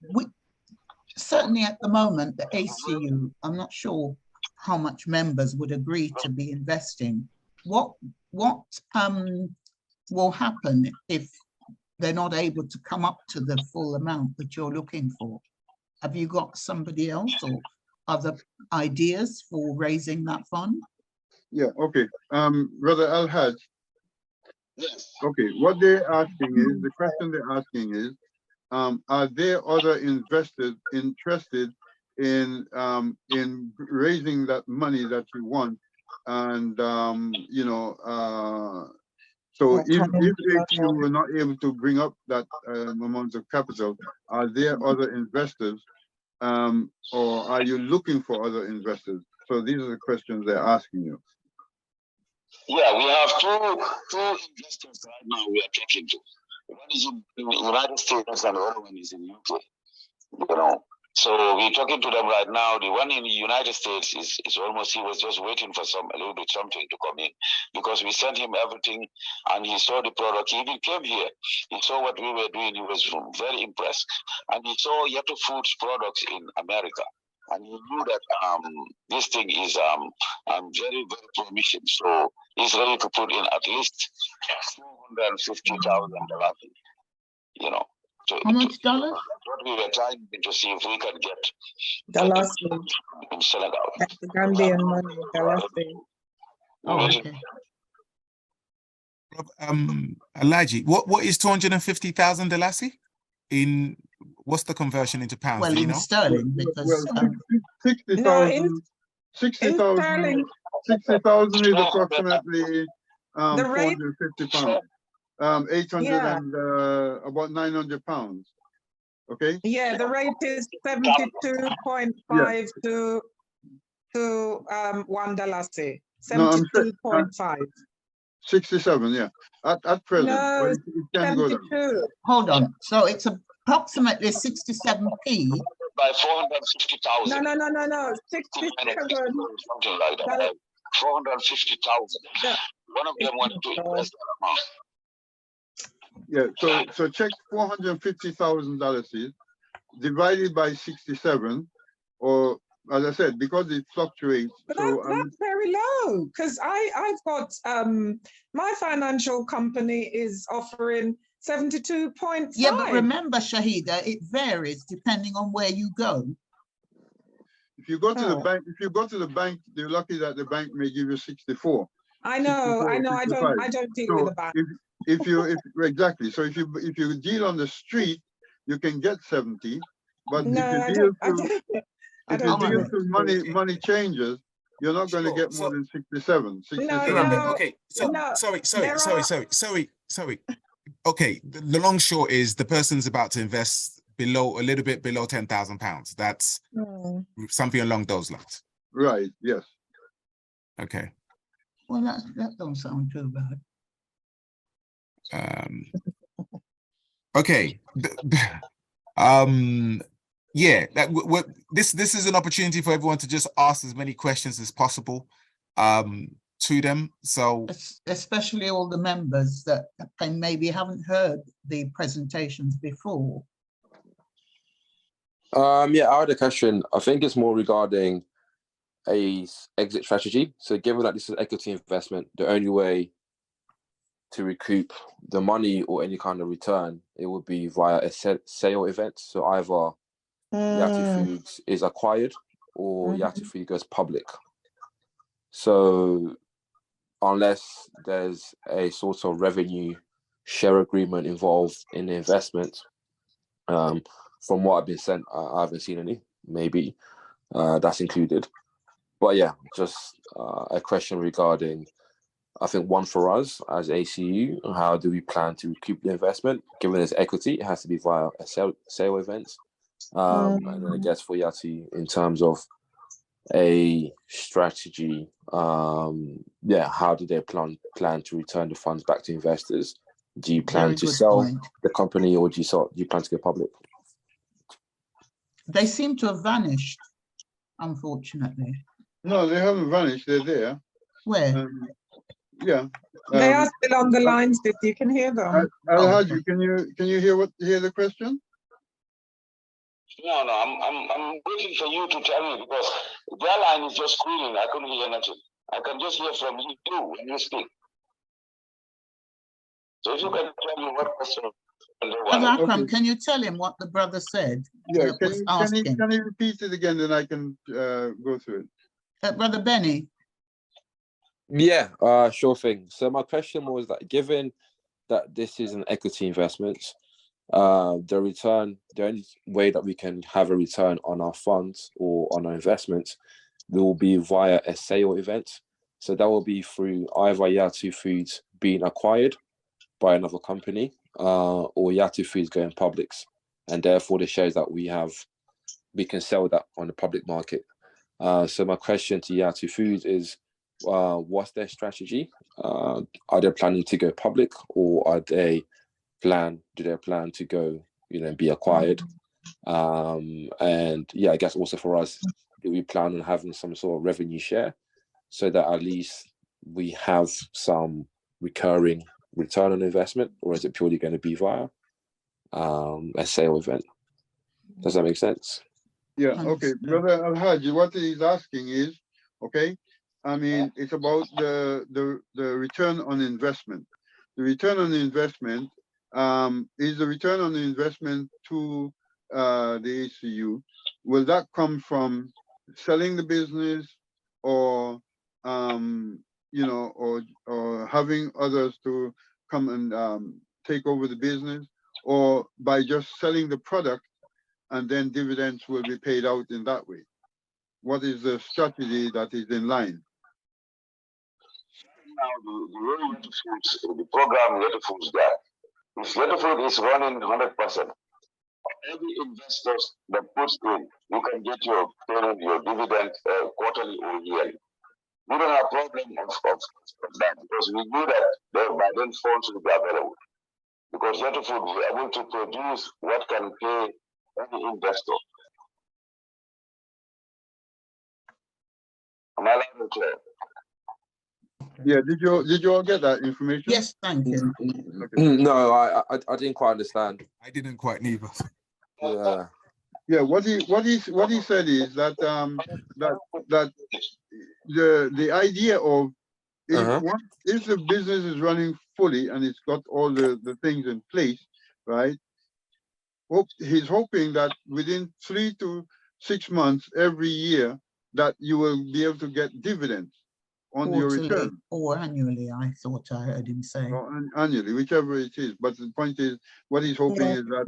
certainly at the moment, the ACU, I'm not sure how much members would agree to be investing. What will happen if they're not able to come up to the full amount that you're looking for? Have you got somebody else or other ideas for raising that fund? Yeah, okay. Brother Al-Haj. Yes. Okay, what they're asking is, the question they're asking is, are there other investors interested in raising that money that you want? And so if you were not able to bring up that amount of capital, are there other investors, or are you looking for other investors? So these are the questions they're asking you. Yeah, we have two investors right now we are talking to. One is in the United States and the other one is in UK. So we're talking to them right now. The one in the United States is almost, he was just waiting for a little bit something to come in, because we sent him everything and he saw the product. He even came here. He saw what we were doing. He was very impressed. And he saw Yatou Foods products in America. and he knew that this thing is very, very promising. So he's ready to put in at least $450,000. You know. How much dollars? What we were trying to see if we can get Dollars in Senegal. That's the Gambian money, dollars. Oh, okay. Alaji, what is 250,000 Dalasi? In what's the conversion into pounds? Well, in sterling, because 60,000. No, in 60,000 60,000 is approximately The rate- 450 pounds. 800 and about 900 pounds. Okay. Yeah, the rate is 72.5 to $1. No, I'm saying 72.5. 67, yeah. At present, No, but it can go down. 72. hold on. So it's approximately 67p. By 450,000. No. 67. Something like that. Like 450,000. Yeah. One of them wanted to invest that amount. Yeah, so check $450,000 divided by 67, or as I said, because it fluctuates. But So that's very low, because I've got my financial company is offering 72.5. Yeah, but remember, Shahida, it varies depending on where you go. if you go to the bank, you're lucky that the bank may give you 64. I know. 65. I don't deal with the bank. Exactly. So if you deal on the street, you can get 70. But No, if you deal through money changes, you're not going to get more than 67. 67. Okay. So sorry. Okay. The long short is the person's about to invest a little bit below £10,000. That's something along those lines. Right. Yes. Okay. Well, that don't sound too bad. Okay. Yeah, this is an opportunity for everyone to just ask as many questions as possible to them. So especially all the members that maybe haven't heard the presentations before. Yeah, I had a question. I think it's more regarding a exit strategy. So given that this is equity investment, the only way to recoup the money or any kind of return, it would be via a sale event. So either Yatou Foods is acquired or Yatou Foods goes public. So unless there's a sort of revenue share agreement involved in the investment, from what I've been sent, I haven't seen any. Maybe that's included. But yeah, just a question regarding, I think one for us as ACU, how do we plan to recoup the investment? Given it's equity, it has to be via a sale event. And then I guess for Yatou, in terms of a strategy, how do they plan to return the funds back to investors? Do you plan to sell the company, or do you plan to go public? They seem to have vanished, unfortunately. No, they haven't vanished. They're there. Where? Yeah. They are still on the lines, if you can hear them. Alhaji, can you hear the question? No, I'm waiting for you to tell me, because their line is just screaming. I couldn't hear nothing. I can just hear from you when you speak. So if you can tell me what question. Akram, can you tell him what the brother said? Yeah, can he repeat it again, then I can go through it. Brother Benny. Yeah, sure thing. So my question was that, given that this is an equity investment, the only way that we can have a return on our funds or on our investments will be via a sale event. So that will be through either Yatou Foods being acquired by another company, or Yatou Foods going public, and therefore the shares that we can sell that on the public market. So my question to Yatou Foods is, what's their strategy? Are they planning to go public, or do they plan to go, be acquired? And yeah, I guess also for us, do we plan on having some sort of revenue share, so that at least we have some recurring return on investment, or is it purely going to be via a sale event? Does that make sense? Yeah, okay, Brother Al-Hajj, what he's asking is, okay, I mean, it's about the return on investment. The return on investment is the return on investment to the ACU. Will that come from selling the business, or you know, or having others to come and take over the business, or by just selling the product and then dividends will be paid out in that way? What is the strategy that is in line? Now, the program Yatou Foods there, if Yatou Foods is running 100%, every investor that puts in, you can get your payment, your dividend quarterly or yearly. We don't have a problem of that, because we knew that by then funds will be available. Because Yatou Foods is able to produce what can pay any investor. Am I loud and clear? Yeah, did you all get that information? Yes, thank you. Okay. No, I didn't quite understand. I didn't quite neither. Yeah. Yeah, what he said is that that the idea of if the business is running fully and it's got all the things in place, right? He's hoping that within 3 to 6 months every year that you will be able to get dividends on your return. Or annually, I thought I heard him say. Or annually, whichever it is. But the point is, what he's hoping is that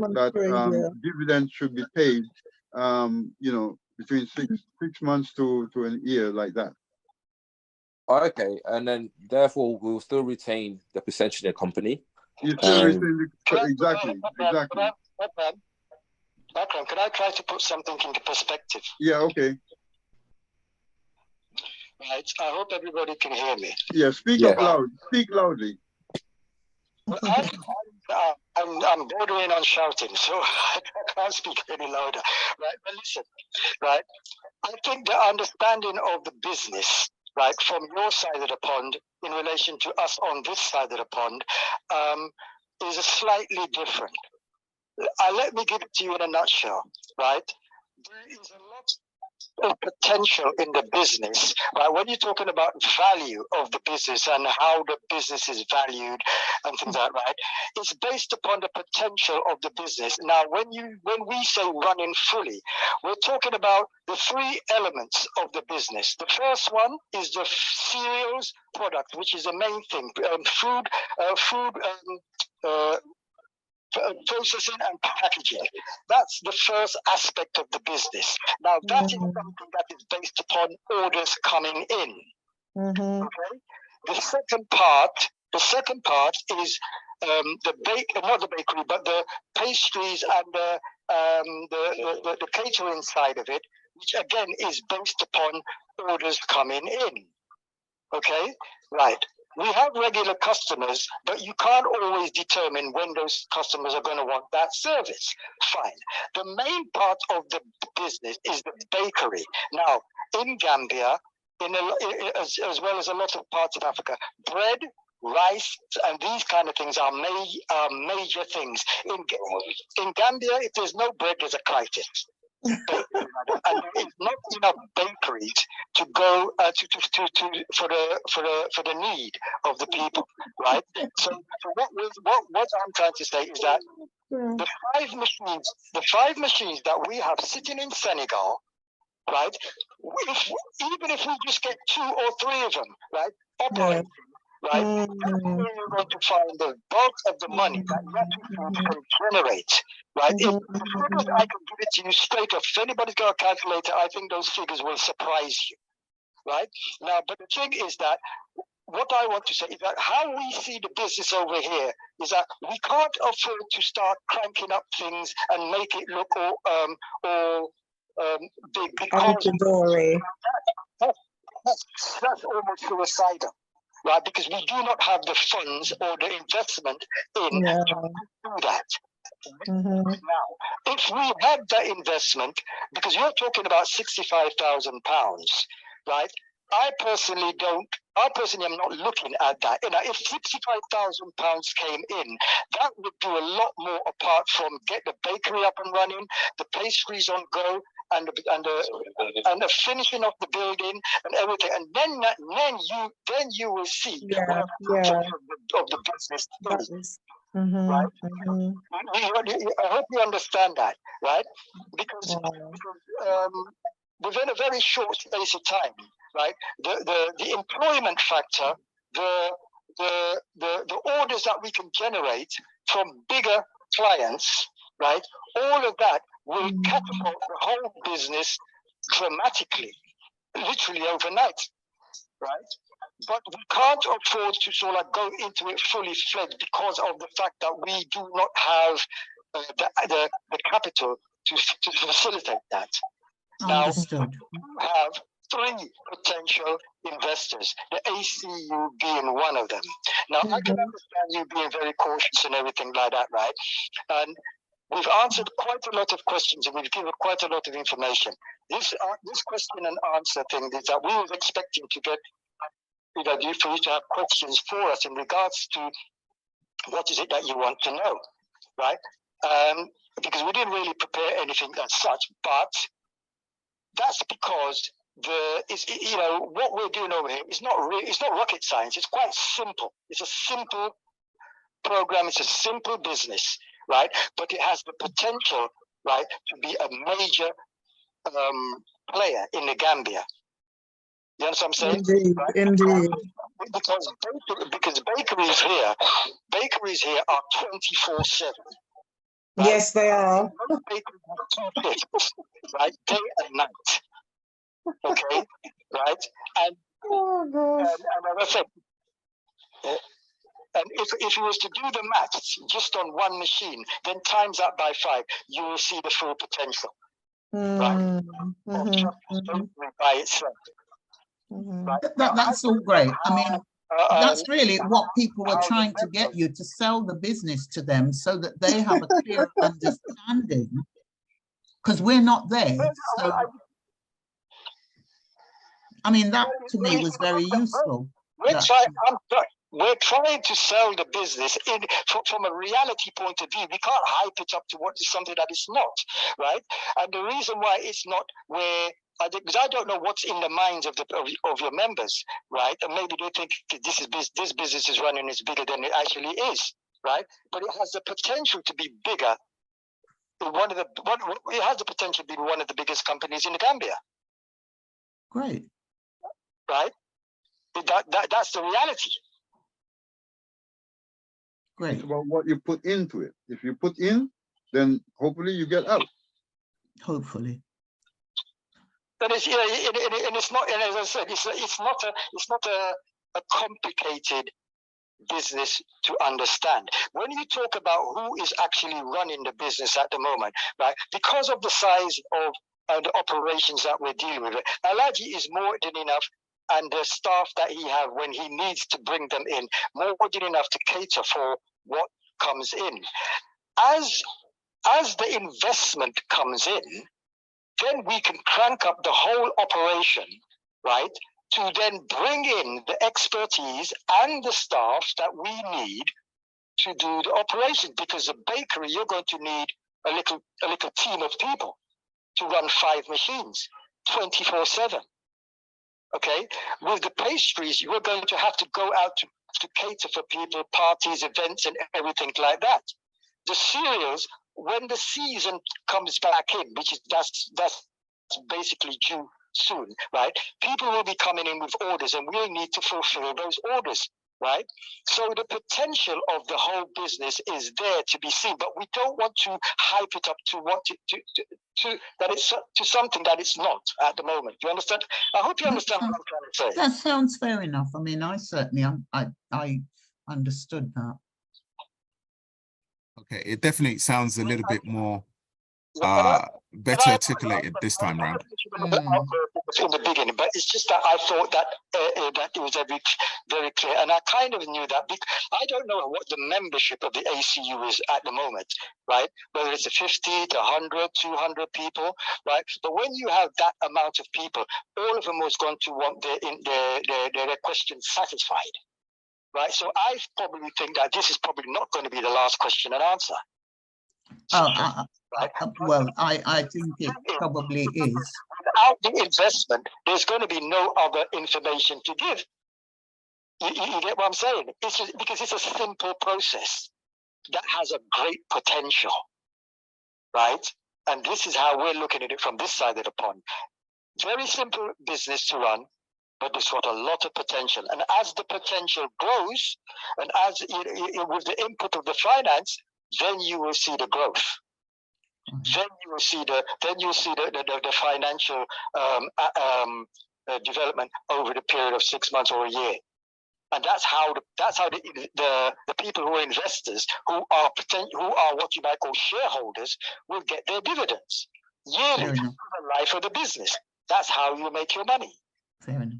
dividends should be paid, you know, between six months to a year, like that. Okay, and then therefore we'll still retain the percentage of the company. You still retain exactly. Bakram, can I try to put something into perspective? Yeah, okay. Right, I hope everybody can hear me. Yeah, speak up loud. Speak loudly. Well, I'm bordering on shouting, so I can't speak any louder. Right, but listen, right, I think the understanding of the business, right, from your side of the pond in relation to us on this side of the pond, is slightly different. Let me give it to you in a nutshell, right? There is a lot of potential in the business, right? When you're talking about value of the business and how the business is valued and things like that, right? It's based upon the potential of the business. Now, when we say running fully, we're talking about the 3 elements of the business. The first one is the cereals product, which is the main thing, processing and packaging. That's the first aspect of the business. Now, that is something that is based upon orders coming in. Okay. The second part is not the bakery, but the pastries and the catering side of it, which again is based upon orders coming in. Okay, right. We have regular customers, but you can't always determine when those customers are going to want that service. Fine. The main part of the business is the bakery. Now, in Gambia, as well as a lot of parts of Africa, bread, rice, and these kind of things are major things. In Gambia, if there's no bread, there's a crisis. And there is not enough bakeries to go for the need of the people, right? So what I'm trying to say is that the five machines that we have sitting in Senegal, right? Even if we just get 2 or 3 of them, right, operating, right, that's where you're going to find the bulk of the money that Yatou Foods can generate, right? If the figures I can give it to you straight off, if anybody's got a calculator, I think those figures will surprise you, right? Now, but the thing is that what I want to say is that how we see the business over here is that we can't afford to start cranking up things and make it look all big, because that's almost suicidal. Right, because we do not have the funds or the investment in to do that. Now, if we had that investment, because you're talking about £65,000, right? I personally am not looking at that. You know, if £65,000 came in, that would do a lot more apart from get the bakery up and running, the pastries on go, and the finishing of the building and everything. And then you will see what of the business is. Right? I hope you understand that, right? Because within a very short space of time, right, the employment factor, the orders that we can generate from bigger clients, right, all of that will catapult the whole business dramatically, literally overnight, right? But we can't afford to sort of go into it fully fledged because of the fact that we do not have the capital to facilitate that. Understood. Now, we have 3 potential investors, the ACU being one of them. Now, I can understand you being very cautious and everything like that, right? And we've answered quite a lot of questions and we've given quite a lot of information. This question and answer thing is that we were expecting to get, you know, for you to have questions for us in regards to what is it that you want to know, right? Because we didn't really prepare anything as such, but that's because you know, what we're doing over here is not rocket science. It's quite simple. It's a simple program. It's a simple business, right? But it has the potential, right, to be a major player in the Gambia. You understand what I'm saying? Indeed, right? indeed. Because bakeries here are 24/7. Right? Yes, they are. Bakeries have 2 shifts, right, day and night. Okay, right, and as I said, and if you was to do the maths just on one machine, then times that by 5, you will see the full potential, right? Of just by itself. Right? That's all great. I mean, that's really what people were trying to get you to sell the business to them so that they have a clear understanding, because we're not there. So, I mean, that to me was very useful. We're trying to sell the business from a reality point of view. We can't hype it up to what is something that is not, right? And the reason why it's not where, because I don't know what's in the minds of your members, right? And maybe they think this business is running is bigger than it actually is, right? But it has the potential to be bigger. It has the potential to be one of the biggest companies in the Gambia. Great. Right? That's the reality. Great. It's about what you put into it. If you put in, then hopefully you get out. Hopefully. But it's, you know, and it's not, and as I said, it's not a complicated business to understand. When you talk about who is actually running the business at the moment, right? Because of the size of the operations that we're dealing with, Alaji is more than enough, and the staff that he has when he needs to bring them in, more than enough to cater for what comes in. As the investment comes in, then we can crank up the whole operation, right? To then bring in the expertise and the staff that we need to do the operation. Because the bakery, you're going to need a little team of people to run 5 machines, 24/7. Okay, with the pastries, you're going to have to go out to cater for people, parties, events, and everything like that. The cereals, when the season comes back in, which is that's basically due soon, right? People will be coming in with orders, and we'll need to fulfill those orders, right? So the potential of the whole business is there to be seen, but we don't want to hype it up to what that it's to something that it's not at the moment. You understand? I hope you understand what I'm trying to say. That sounds fair enough. I mean, I certainly I understood that. Okay, it definitely sounds a little bit more better articulated this time round. In the beginning, but it's just that I thought that that it was very, very clear, and I kind of knew that. I don't know what the membership of the ACU is at the moment, right? Whether it's a 50 to 100, 200 people, right? But when you have that amount of people, all of them was going to want their questions satisfied, right? So I probably think that this is probably not going to be the last question and answer. Well, I think it probably is. Without the investment, there's going to be no other information to give. You get what I'm saying? It's just, because it's a simple process that has a great potential, right? And this is how we're looking at it from this side of the pond. Very simple business to run, but it's got a lot of potential. And as the potential grows, and as with the input of the finance, then you will see the growth. Then you will see the financial development over the period of 6 months or a year, and that's how the people who are investors, who are what you might call shareholders, will get their dividends yearly for the life of the business. That's how you make your money. Fair enough.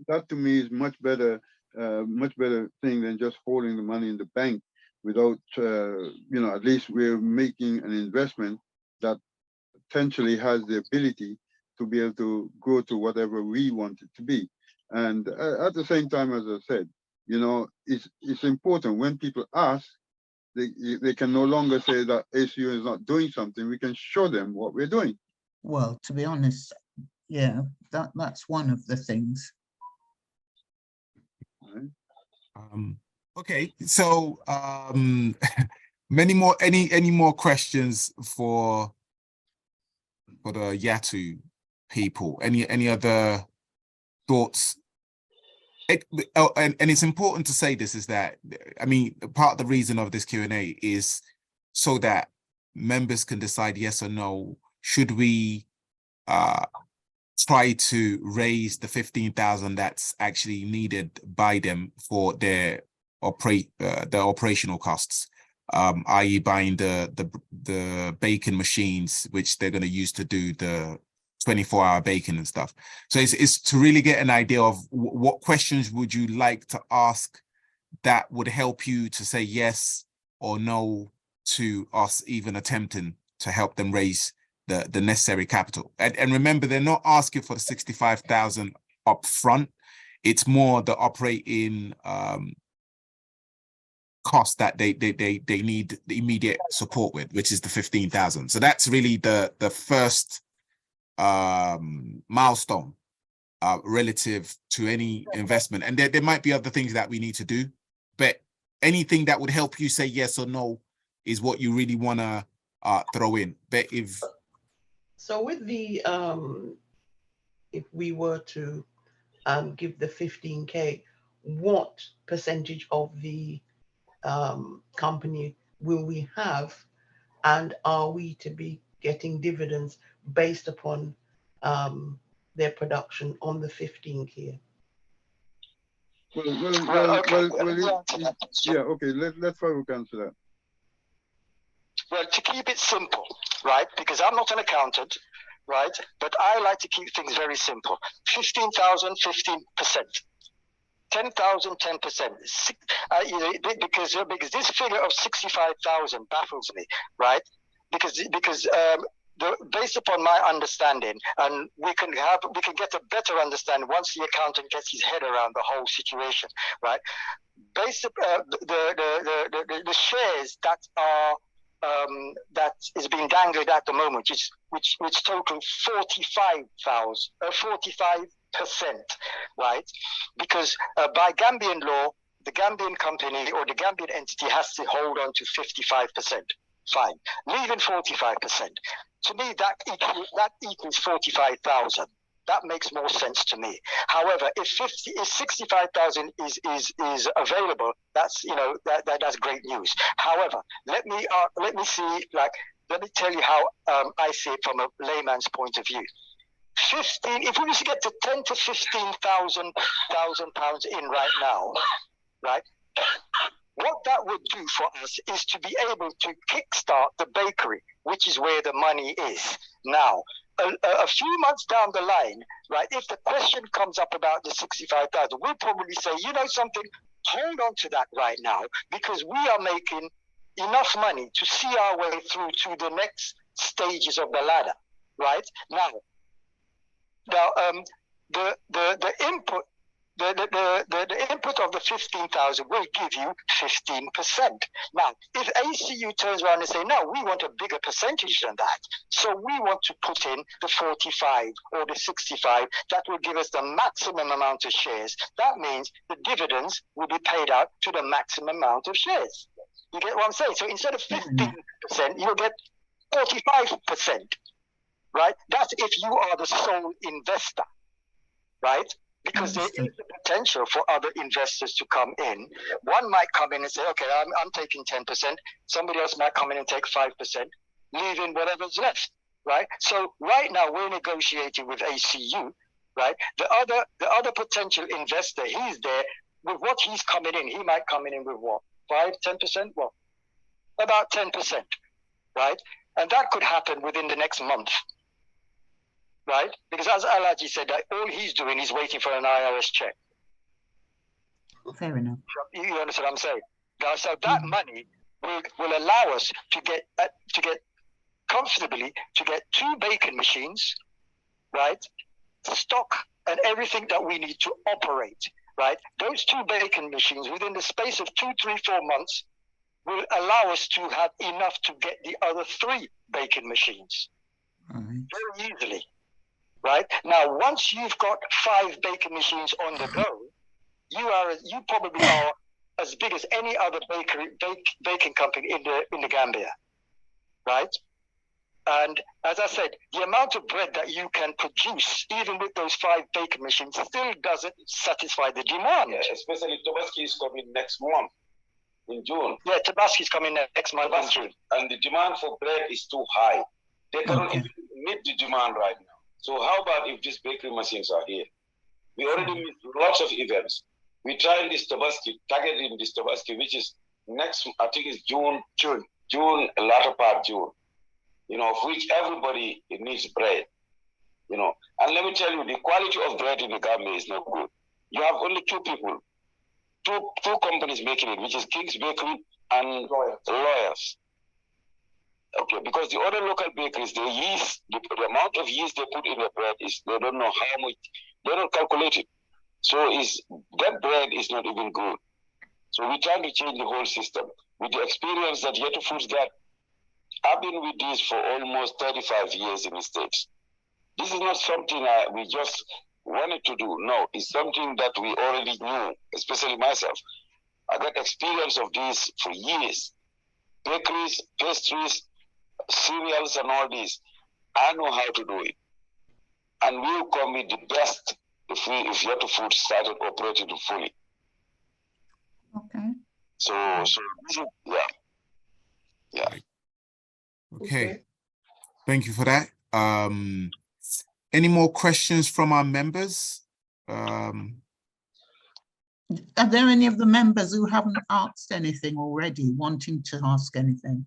That to me is much better thing than just holding the money in the bank without, at least we're making an investment that potentially has the ability to be able to grow to whatever we want it to be. And at the same time, as I said, it's important when people ask, they can no longer say that ACU is not doing something. We can show them what we're doing. Well, to be honest, yeah, that's one of the things. Right. Okay, so any more questions for the Yatou people? Any other thoughts? And it's important to say this is that, I mean, part of the reason of this Q&A is so that members can decide yes or no. Should we try to raise the 15,000 that's actually needed by them for their operational costs, i.e. buying the baking machines, which they're going to use to do the 24-hour baking and stuff. So it's to really get an idea of what questions would you like to ask that would help you to say yes or no to us even attempting to help them raise the necessary capital. And remember, they're not asking for the 65,000 up front. It's more the operating cost that they need the immediate support with, which is the 15,000. So that's really the first milestone relative to any investment. And there might be other things that we need to do, but anything that would help you say yes or no is what you really want to throw in. But so with the if we were to give the 15K, what percentage of the company will we have, and are we to be getting dividends based upon their production on the 15K? Let's Farouk answer that. Well, to keep it simple, right? Because I'm not an accountant, right? But I like to keep things very simple. 15,000, 15%. 10,000, 10%. Because this figure of 65,000 baffles me, right? Because based upon my understanding, and we can get a better understanding once the accountant gets his head around the whole situation, right? Based the shares that are that is being dangled at the moment, which total 45%, right? Because by Gambian law, the Gambian company or the Gambian entity has to hold on to 55%. Fine, leaving 45%. To me, that equals 45,000. That makes more sense to me. However, if 65,000 is available, that's that's great news. However, let me tell you how I see it from a layman's point of view. If we was to get to 10 to 15,000 pounds in right now, right? what that would do for us is to be able to kickstart the bakery, which is where the money is. Now, a few months down the line, right, if the question comes up about the 65,000, we'll probably say, you know something, hold on to that right now, because we are making enough money to see our way through to the next stages of the ladder, right? Now, the input, the input of the 15,000 will give you 15%. Now, if ACU turns around and say, no, we want a bigger percentage than that, so we want to put in the 45 or the 65, that will give us the maximum amount of shares. That means the dividends will be paid out to the maximum amount of shares. You get what I'm saying? So instead of 15%, you'll get 45%, right? That's if you are the sole investor, right? Because there is the potential for other investors to come in. One might come in and say, okay, I'm taking 10%. Somebody else might come in and take 5%, leaving whatever's left, right? So right now we're negotiating with ACU, right? The other potential investor, he's there with what he's coming in. He might come in with what? 5-10%? Well, about 10%, right? And that could happen within the next month, right? Because as Alaji said, that all he's doing is waiting for an IRS check. Fair enough. You understand what I'm saying? Now, so that money will allow us to get comfortably to get 2 baking machines, right? Stock and everything that we need to operate, right? Those 2 baking machines within the space of 2, 3, 4 months will allow us to have enough to get the other 3 baking machines very easily, right? Now, once you've got 5 baking machines on the go, you probably are as big as any other baking company in the Gambia, right? And as I said, the amount of bread that you can produce, even with those 5 baking machines, still doesn't satisfy the demand. Yeah, especially Tobaski is coming next month in June. Yeah, Tobaski is coming next month in June. And the demand for bread is too high. They cannot even meet the demand right now. So how about if these bakery machines are here? We already missed lots of events. We tried this Tobaski, targeting this Tobaski, which is next, I think it's June, latter part June, you know, of which everybody needs bread, you know. And let me tell you, the quality of bread in the Gambia is not good. You have only 2 people, two companies making it, which is King's Bakery and Lawyers. Okay, because the other local bakeries, the yeast, the amount of yeast they put in the bread is, they don't know how much, they don't calculate it. So that bread is not even good. So we're trying to change the whole system. With the experience that Yatou Foods got, I've been with this for almost 35 years in the States. This is not something we just wanted to do. No, it's something that we already knew, especially myself. I got experience of this for years. Bakeries, pastries, cereals and all this. I know how to do it. And we'll come with the best if Yatou Foods started operating fully. Okay. So this is, yeah. Okay. Thank you for that. Any more questions from our members? Are there any of the members who haven't asked anything already, wanting to ask anything?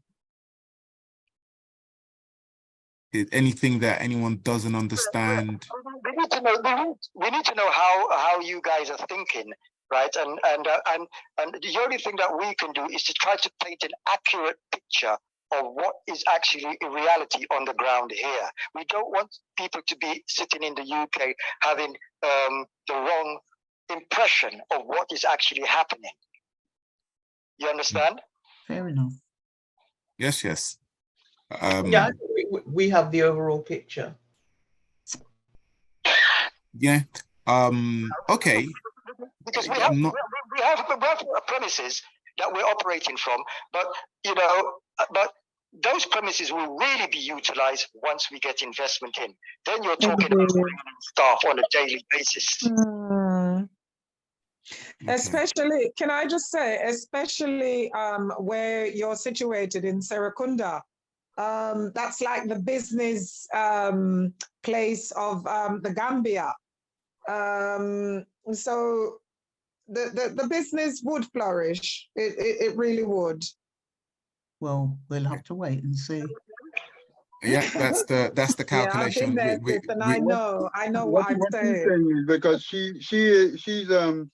Anything that anyone doesn't understand? We need to know how you guys are thinking, right? And the only thing that we can do is to try to paint an accurate picture of what is actually in reality on the ground here. We don't want people to be sitting in the UK having the wrong impression of what is actually happening. You understand? Fair enough. Yes, yes. Yeah, we have the overall picture. Yeah. Okay. Because we have premises that we're operating from, but those premises will really be utilized once we get investment in. Then you're talking about staff on a daily basis. Especially, can I just say, especially where you're situated in Serekunda, that's like the business place of the Gambia. So the business would flourish. It really would. Well, we'll have to wait and see. Yeah, that's the calculation. Yeah, I've been there, sis, and I know what I'm she's saying. saying is because she's a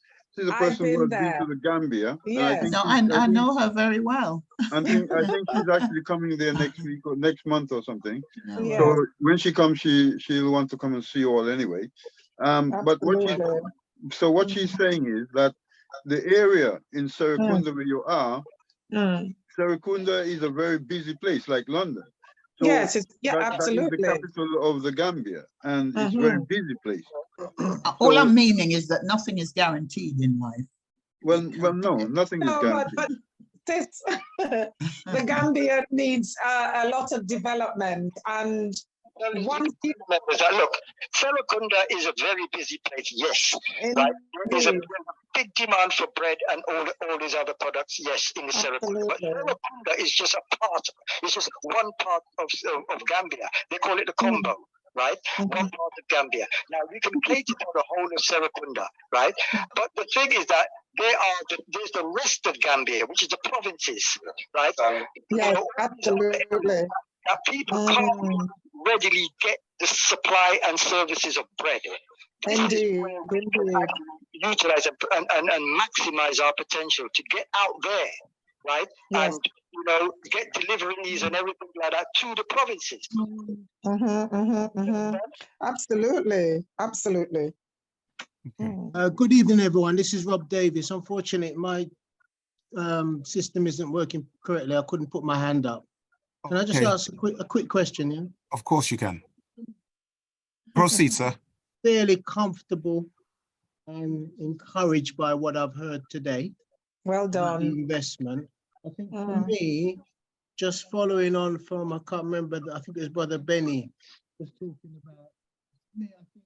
person who has been to the Gambia. Yes. No, I know her very well. I think she's actually coming there next week or next month or something. Yes. So when she comes, she'll want to come and see you all anyway. But what she's saying is that the area in Serekunda where you are, Serekunda is a very busy place, like London. So yes, absolutely. That is the capital of the Gambia, and it's a very busy place. All I'm meaning is that nothing is guaranteed in life. Well, no, nothing is guaranteed. But the Gambia needs a lot of development, and one members that look, Serekunda is a very busy place. Yes, right. There's a big demand for bread and all these other products. Yes, in the Serekunda, but Serekunda is just a part. It's just one part of Gambia. They call it the combo. Right, one part of Gambia. Now we can cater for the whole of Serekunda, right? But the thing is that there's the rest of Gambia, which is the provinces, right? Yes, absolutely. That people can't readily get the supply and services of bread. Indeed. Utilize and maximize our potential to get out there, right? Yes. And get deliveries and everything like that to the provinces. Absolutely, absolutely. Good evening, everyone. This is Rob Davis. Unfortunately, my system isn't working correctly. I couldn't put my hand up. Can I just ask a quick question? Yeah? Of course you can. Proceed, sir. Fairly comfortable and encouraged by what I've heard today. Well done. The investment. I think for me, just following on from, I can't remember, I think it was Brother Benny was talking about. Me, I think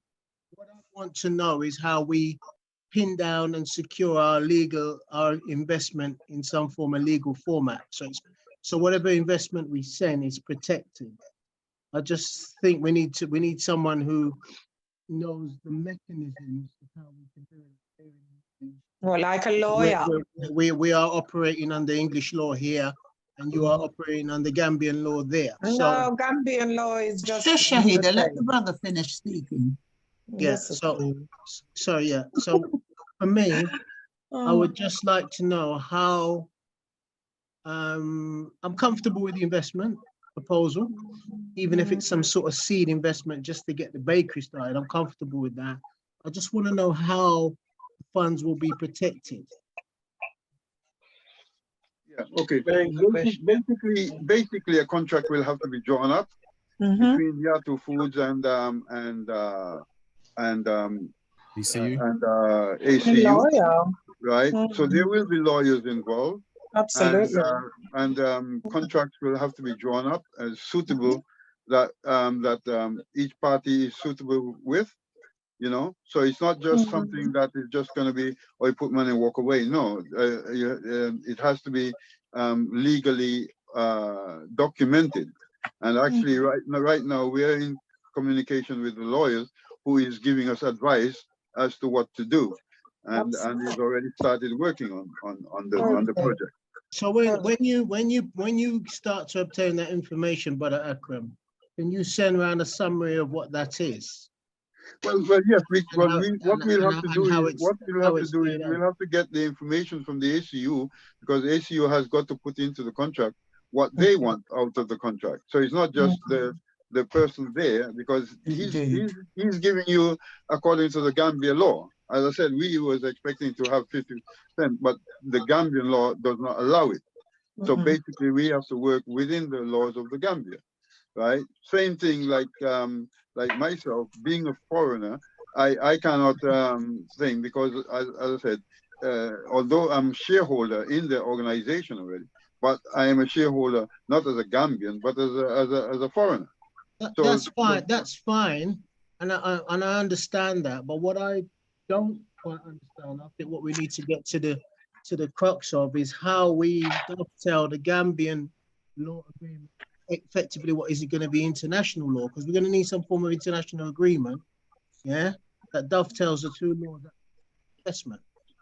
what I want to know is how we pin down and secure our investment in some form of legal format. So whatever investment we send is protected. I just think we need someone who knows the mechanisms of how we can do it. Well, like a lawyer. We are operating under English law here, and you are operating under Gambian law there. No, Gambian law is just. Shahida, let the brother finish speaking. Yeah. So for me, I would just like to know how. I'm comfortable with the investment proposal, even if it's some sort of seed investment just to get the bakery started. I'm comfortable with that. I just want to know how funds will be protected. Yeah, okay. Basically, a contract will have to be drawn up between Yatou Foods and ACU, right? So there will be lawyers involved. Absolutely. And contracts will have to be drawn up as suitable that each party is suitable with. So it's not just something that is just going to be, you put money and walk away. No, it has to be legally documented. And actually, right now, we are in communication with the lawyers who is giving us advice as to what to do, and he's already started working on the project. So when you start to obtain that information, Brother Akram, can you send around a summary of what that is? Well, yes. We'll have to get the information from the ACU, because the ACU has got to put into the contract what they want out of the contract. So it's not just the person there, because he's giving you according to the Gambia law. As I said, we was expecting to have 50%, but the Gambian law does not allow it. So basically, we have to work within the laws of the Gambia, right? Same thing like myself, being a foreigner, I cannot think, because as I said, although I'm shareholder in the organization already, but I am a shareholder not as a Gambian, but as a foreigner. That's fine, and I understand that. But what I don't quite understand, I think what we need to get to the crux of is how we dovetail the Gambian law agreement. Effectively, what is it going to be international law? Because we're going to need some form of international agreement, that dovetails the two laws. Investment.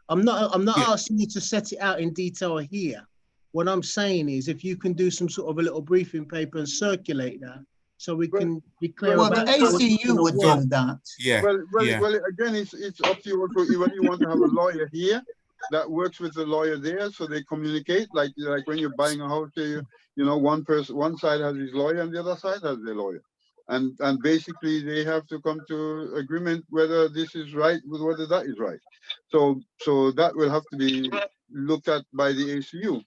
I'm not Yeah. asking you to set it out in detail here. What I'm saying is if you can do some sort of a little briefing paper and circulate that so we can be clear Well, about the how it's ACU gonna would work. do that. Yeah. Well, again, it's up to you whether you want to have a lawyer here that works with the lawyer there, so they communicate. Like when you're buying a house, you know, one side has his lawyer and the other side has their lawyer, and basically they have to come to agreement whether this is right with whether that is right. So that will have to be looked at by the ACU.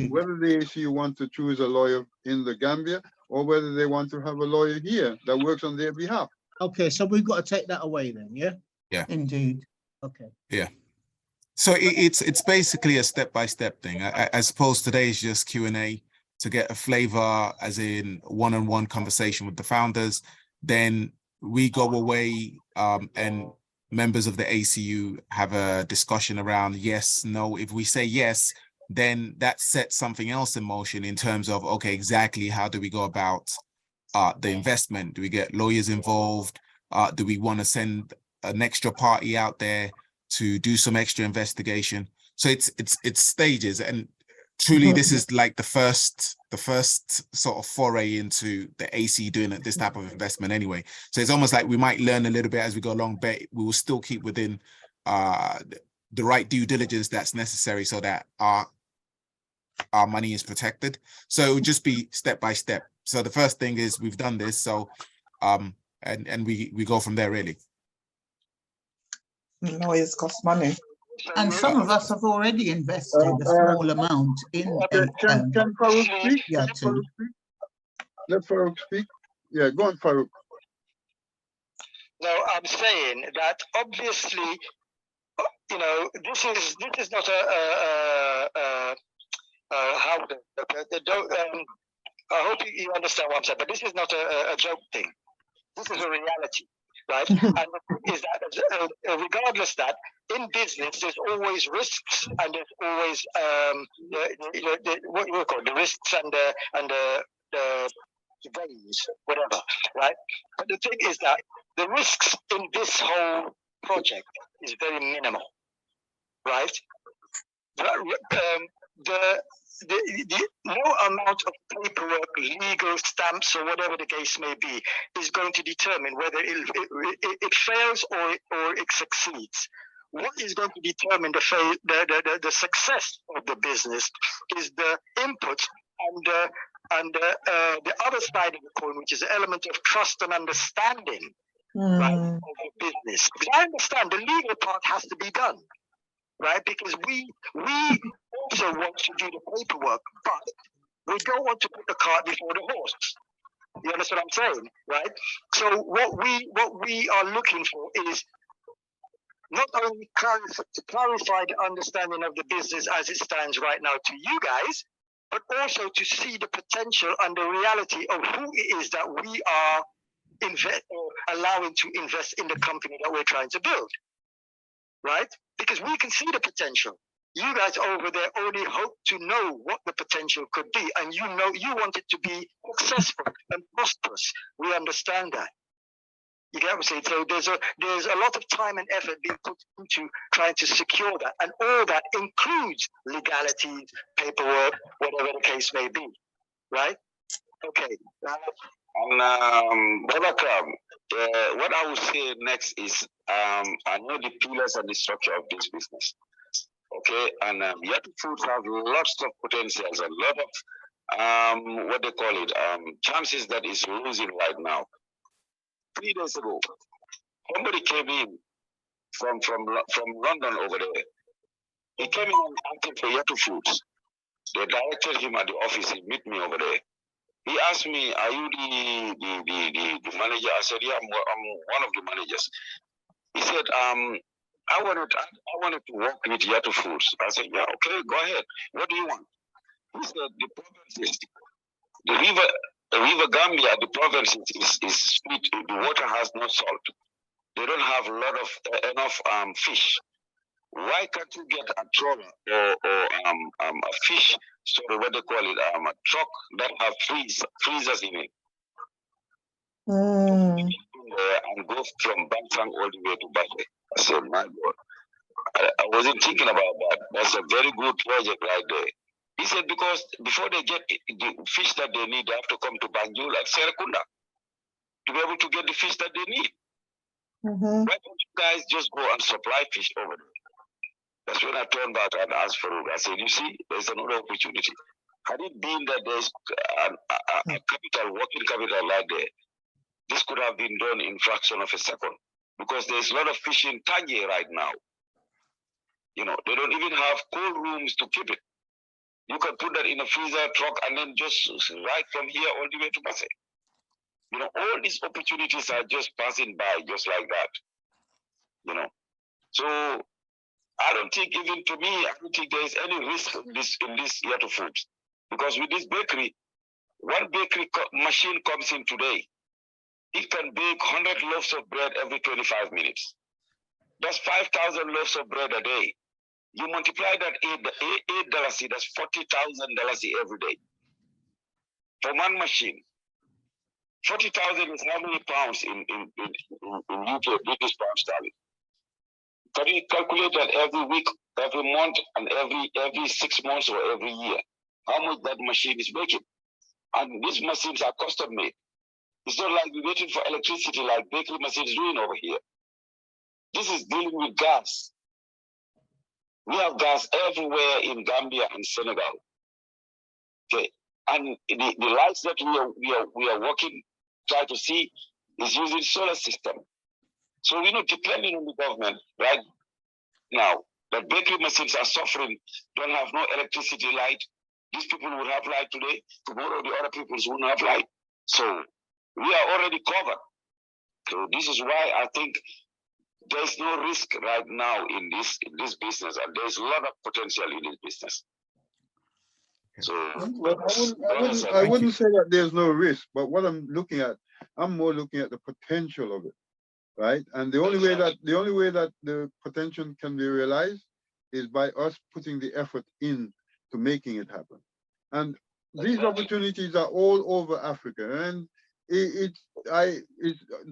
Whether the ACU want to choose a lawyer in the Gambia or whether they want to have a lawyer here that works on their behalf. Okay, so we've got to take that away then, yeah? Yeah. Indeed. Okay. Yeah. So it's basically a step-by-step thing. I suppose today is just Q&A to get a flavor, as in one-on-one conversation with the founders. Then we go away and members of the ACU have a discussion around yes, no. If we say yes, then that sets something else in motion in terms of, okay, exactly how do we go about the investment? Do we get lawyers involved? Do we want to send an extra party out there to do some extra investigation? So it's stages, and truly this is like the first sort of foray into the AC doing this type of investment anyway. So it's almost like we might learn a little bit as we go along, but we will still keep within the right due diligence that's necessary so that our money is protected. So it would just be step by step. So the first thing is we've done this, so and we go from there really. Lawyers cost money. And some of us have already invested a small amount in Can Farouk speak? Yatou. Let Farouk speak. Yeah, go on, Farouk. No, I'm saying that obviously, you know, this is not how don't. I hope you understand what I'm saying, but this is not a joke thing. This is a reality, right? And the thing is that regardless that in business there's always risks and there's always what you call the risks and the gains, whatever, right? But the thing is that the risks in this whole project is very minimal, right? No amount of paperwork, legal stamps, or whatever the case may be, is going to determine whether it fails or it succeeds. What is going to determine the success of the business is the input and the other side of the coin, which is the element of trust and understanding, right, of the business. Because I understand the legal part has to be done, right? Because we also want to do the paperwork, but we don't want to put the cart before the horse. You understand what I'm saying, right? So what we are looking for is not only to clarify the understanding of the business as it stands right now to you guys, but also to see the potential and the reality of who it is that we are allowing to invest in the company that we're trying to build, right? Because we can see the potential. You guys over there only hope to know what the potential could be, and you know you want it to be successful and prosperous. We understand that. You get what I'm saying? So there's a lot of time and effort being put into trying to secure that, and all that includes legalities, paperwork, whatever the case may be, right? Okay. Brother Crab, what I would say next is I know the pillars and the structure of this business. Okay, and Yatou Foods have lots of potentials, a lot of what they call it, chances that is losing right now. 3 days ago, somebody came in from London over there. He came in asking for Yatou Foods. They directed him at the office. He met me over there. He asked me, "Are you the manager?" I said, "Yeah, I'm one of the managers." He said, I wanted to work with Yatou Foods." I said, "Yeah, okay, go ahead. What do you want?" He said, "The provinces, the river Gambia, the provinces is split. The water has no salt. They don't have a lot of enough fish. Why can't you get a trawler or a fish? Sorry, what they call it, a truck that have freezers in it, and go from Bantang all the way to Bate?" I said, "My God." I wasn't thinking about that. That's a very good project right there. He said because before they get the fish that they need, they have to come to Banjul and Serekunda to be able to get the fish that they need. Why don't you guys just go and supply fish over there? That's when I turned back and asked for it. I said, you see, there's another opportunity. Had it been that there's a capital, working capital like there, this could have been done in fraction of a second because there's a lot of fish in Taji right now. You know, they don't even have cold rooms to keep it. You can put that in a freezer truck and then just right from here all the way to Pasay. You know, all these opportunities are just passing by just like that. You know, so I don't think even to me, I don't think there is any risk in this Yatou Foods. Because with this bakery, one bakery machine comes in today. It can bake 100 loaves of bread every 25 minutes. That's 5,000 loaves of bread a day. You multiply that $8, that's $40,000 every day. For one machine. 40,000 is how many pounds in UK, British pound sterling? Can you calculate that every week, every month, and every 6 months or every year? How much that machine is making? And these machines are custom made. It's not like we're waiting for electricity like bakery machines doing over here. This is dealing with gas. We have gas everywhere in Gambia and Senegal. Okay, and the lights that we are working, try to see, is using solar system. So we're not depending on the government right now. The bakery machines are suffering, don't have no electricity light. These people will have light today, tomorrow the other people won't have light. So we are already covered. So this is why I think there's no risk right now in this business, and there's a lot of potential in this business. So well, I wouldn't say that there's no risk, but what I'm looking at, I'm more looking at the potential of it, right? And the only way that the potential can be realized is by us putting the effort in to making it happen. And these opportunities are all over Africa, and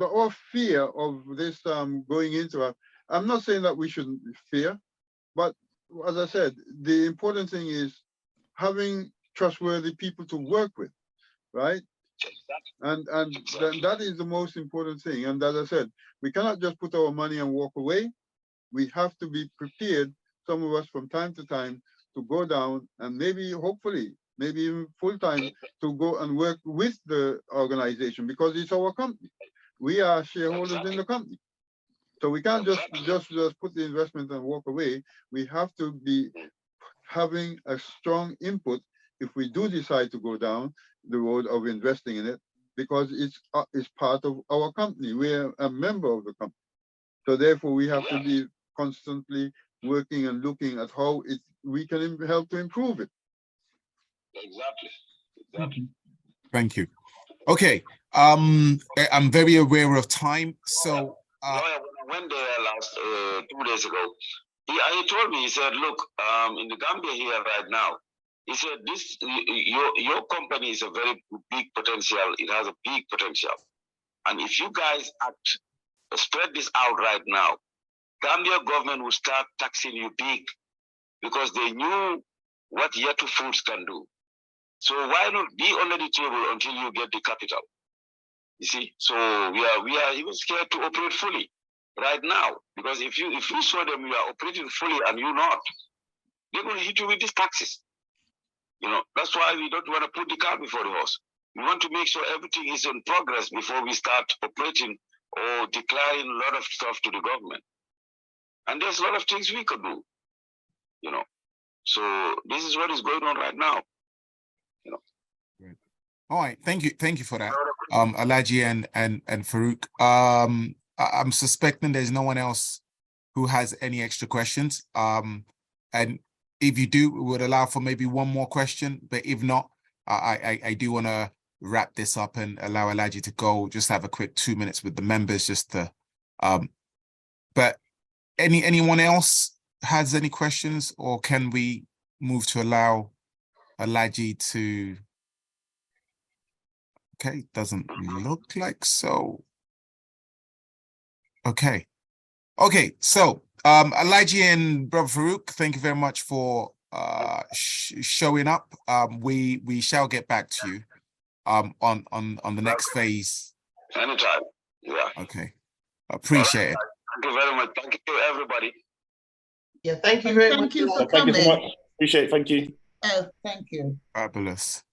our fear of this going into I'm not saying that we shouldn't fear, but as I said, the important thing is having trustworthy people to work with, right? And that is the most important thing. And as I said, we cannot just put our money and walk away. We have to be prepared, some of us from time to time, to go down and maybe, hopefully, maybe even full-time, to go and work with the organization, because it's our company. We are shareholders in the company. So we can't just put the investment and walk away. We have to be having a strong input if we do decide to go down the road of investing in it, because it's part of our company. We're a member of the company. So therefore we have to be constantly working and looking at how we can help to improve it. Exactly. Thank you. Okay. I'm very aware of time. So when they last 2 days ago, he told me, he said, look, in the Gambia here right now, he said, your company is a very big potential. It has a big potential. And if you guys spread this out right now, Gambia government will start taxing you big, because they knew what Yatou Foods can do. So why not be under the table until you get the capital? You see, so we are even scared to operate fully right now, because if you show them you are operating fully and you're not, they're going to hit you with these taxes. You know, that's why we don't want to put the cart before the horse. We want to make sure everything is in progress before we start operating or declaring a lot of stuff to the government. And there's a lot of things we could do, you know. So this is what is going on right now, you know. Great. All right, thank you for that, Alhaji and Farouk. I'm suspecting there's no one else who has any extra questions. And if you do, we would allow for maybe one more question, but if not, I do want to wrap this up and allow Alhaji to go, just have a quick 2 minutes with the members, just to but anyone else has any questions, or can we move to allow Alhaji to? Okay, doesn't look like so. Okay, so Elijah and Brother Farouk, thank you very much for showing up. We shall get back to you on the next phase. Anytime. Yeah. Okay. Appreciate it. Thank you very much. Thank you, everybody. Yeah, thank you very much. Thank you for Thank you coming. so much. Appreciate it. Thank you. Oh, thank you. Fabulous.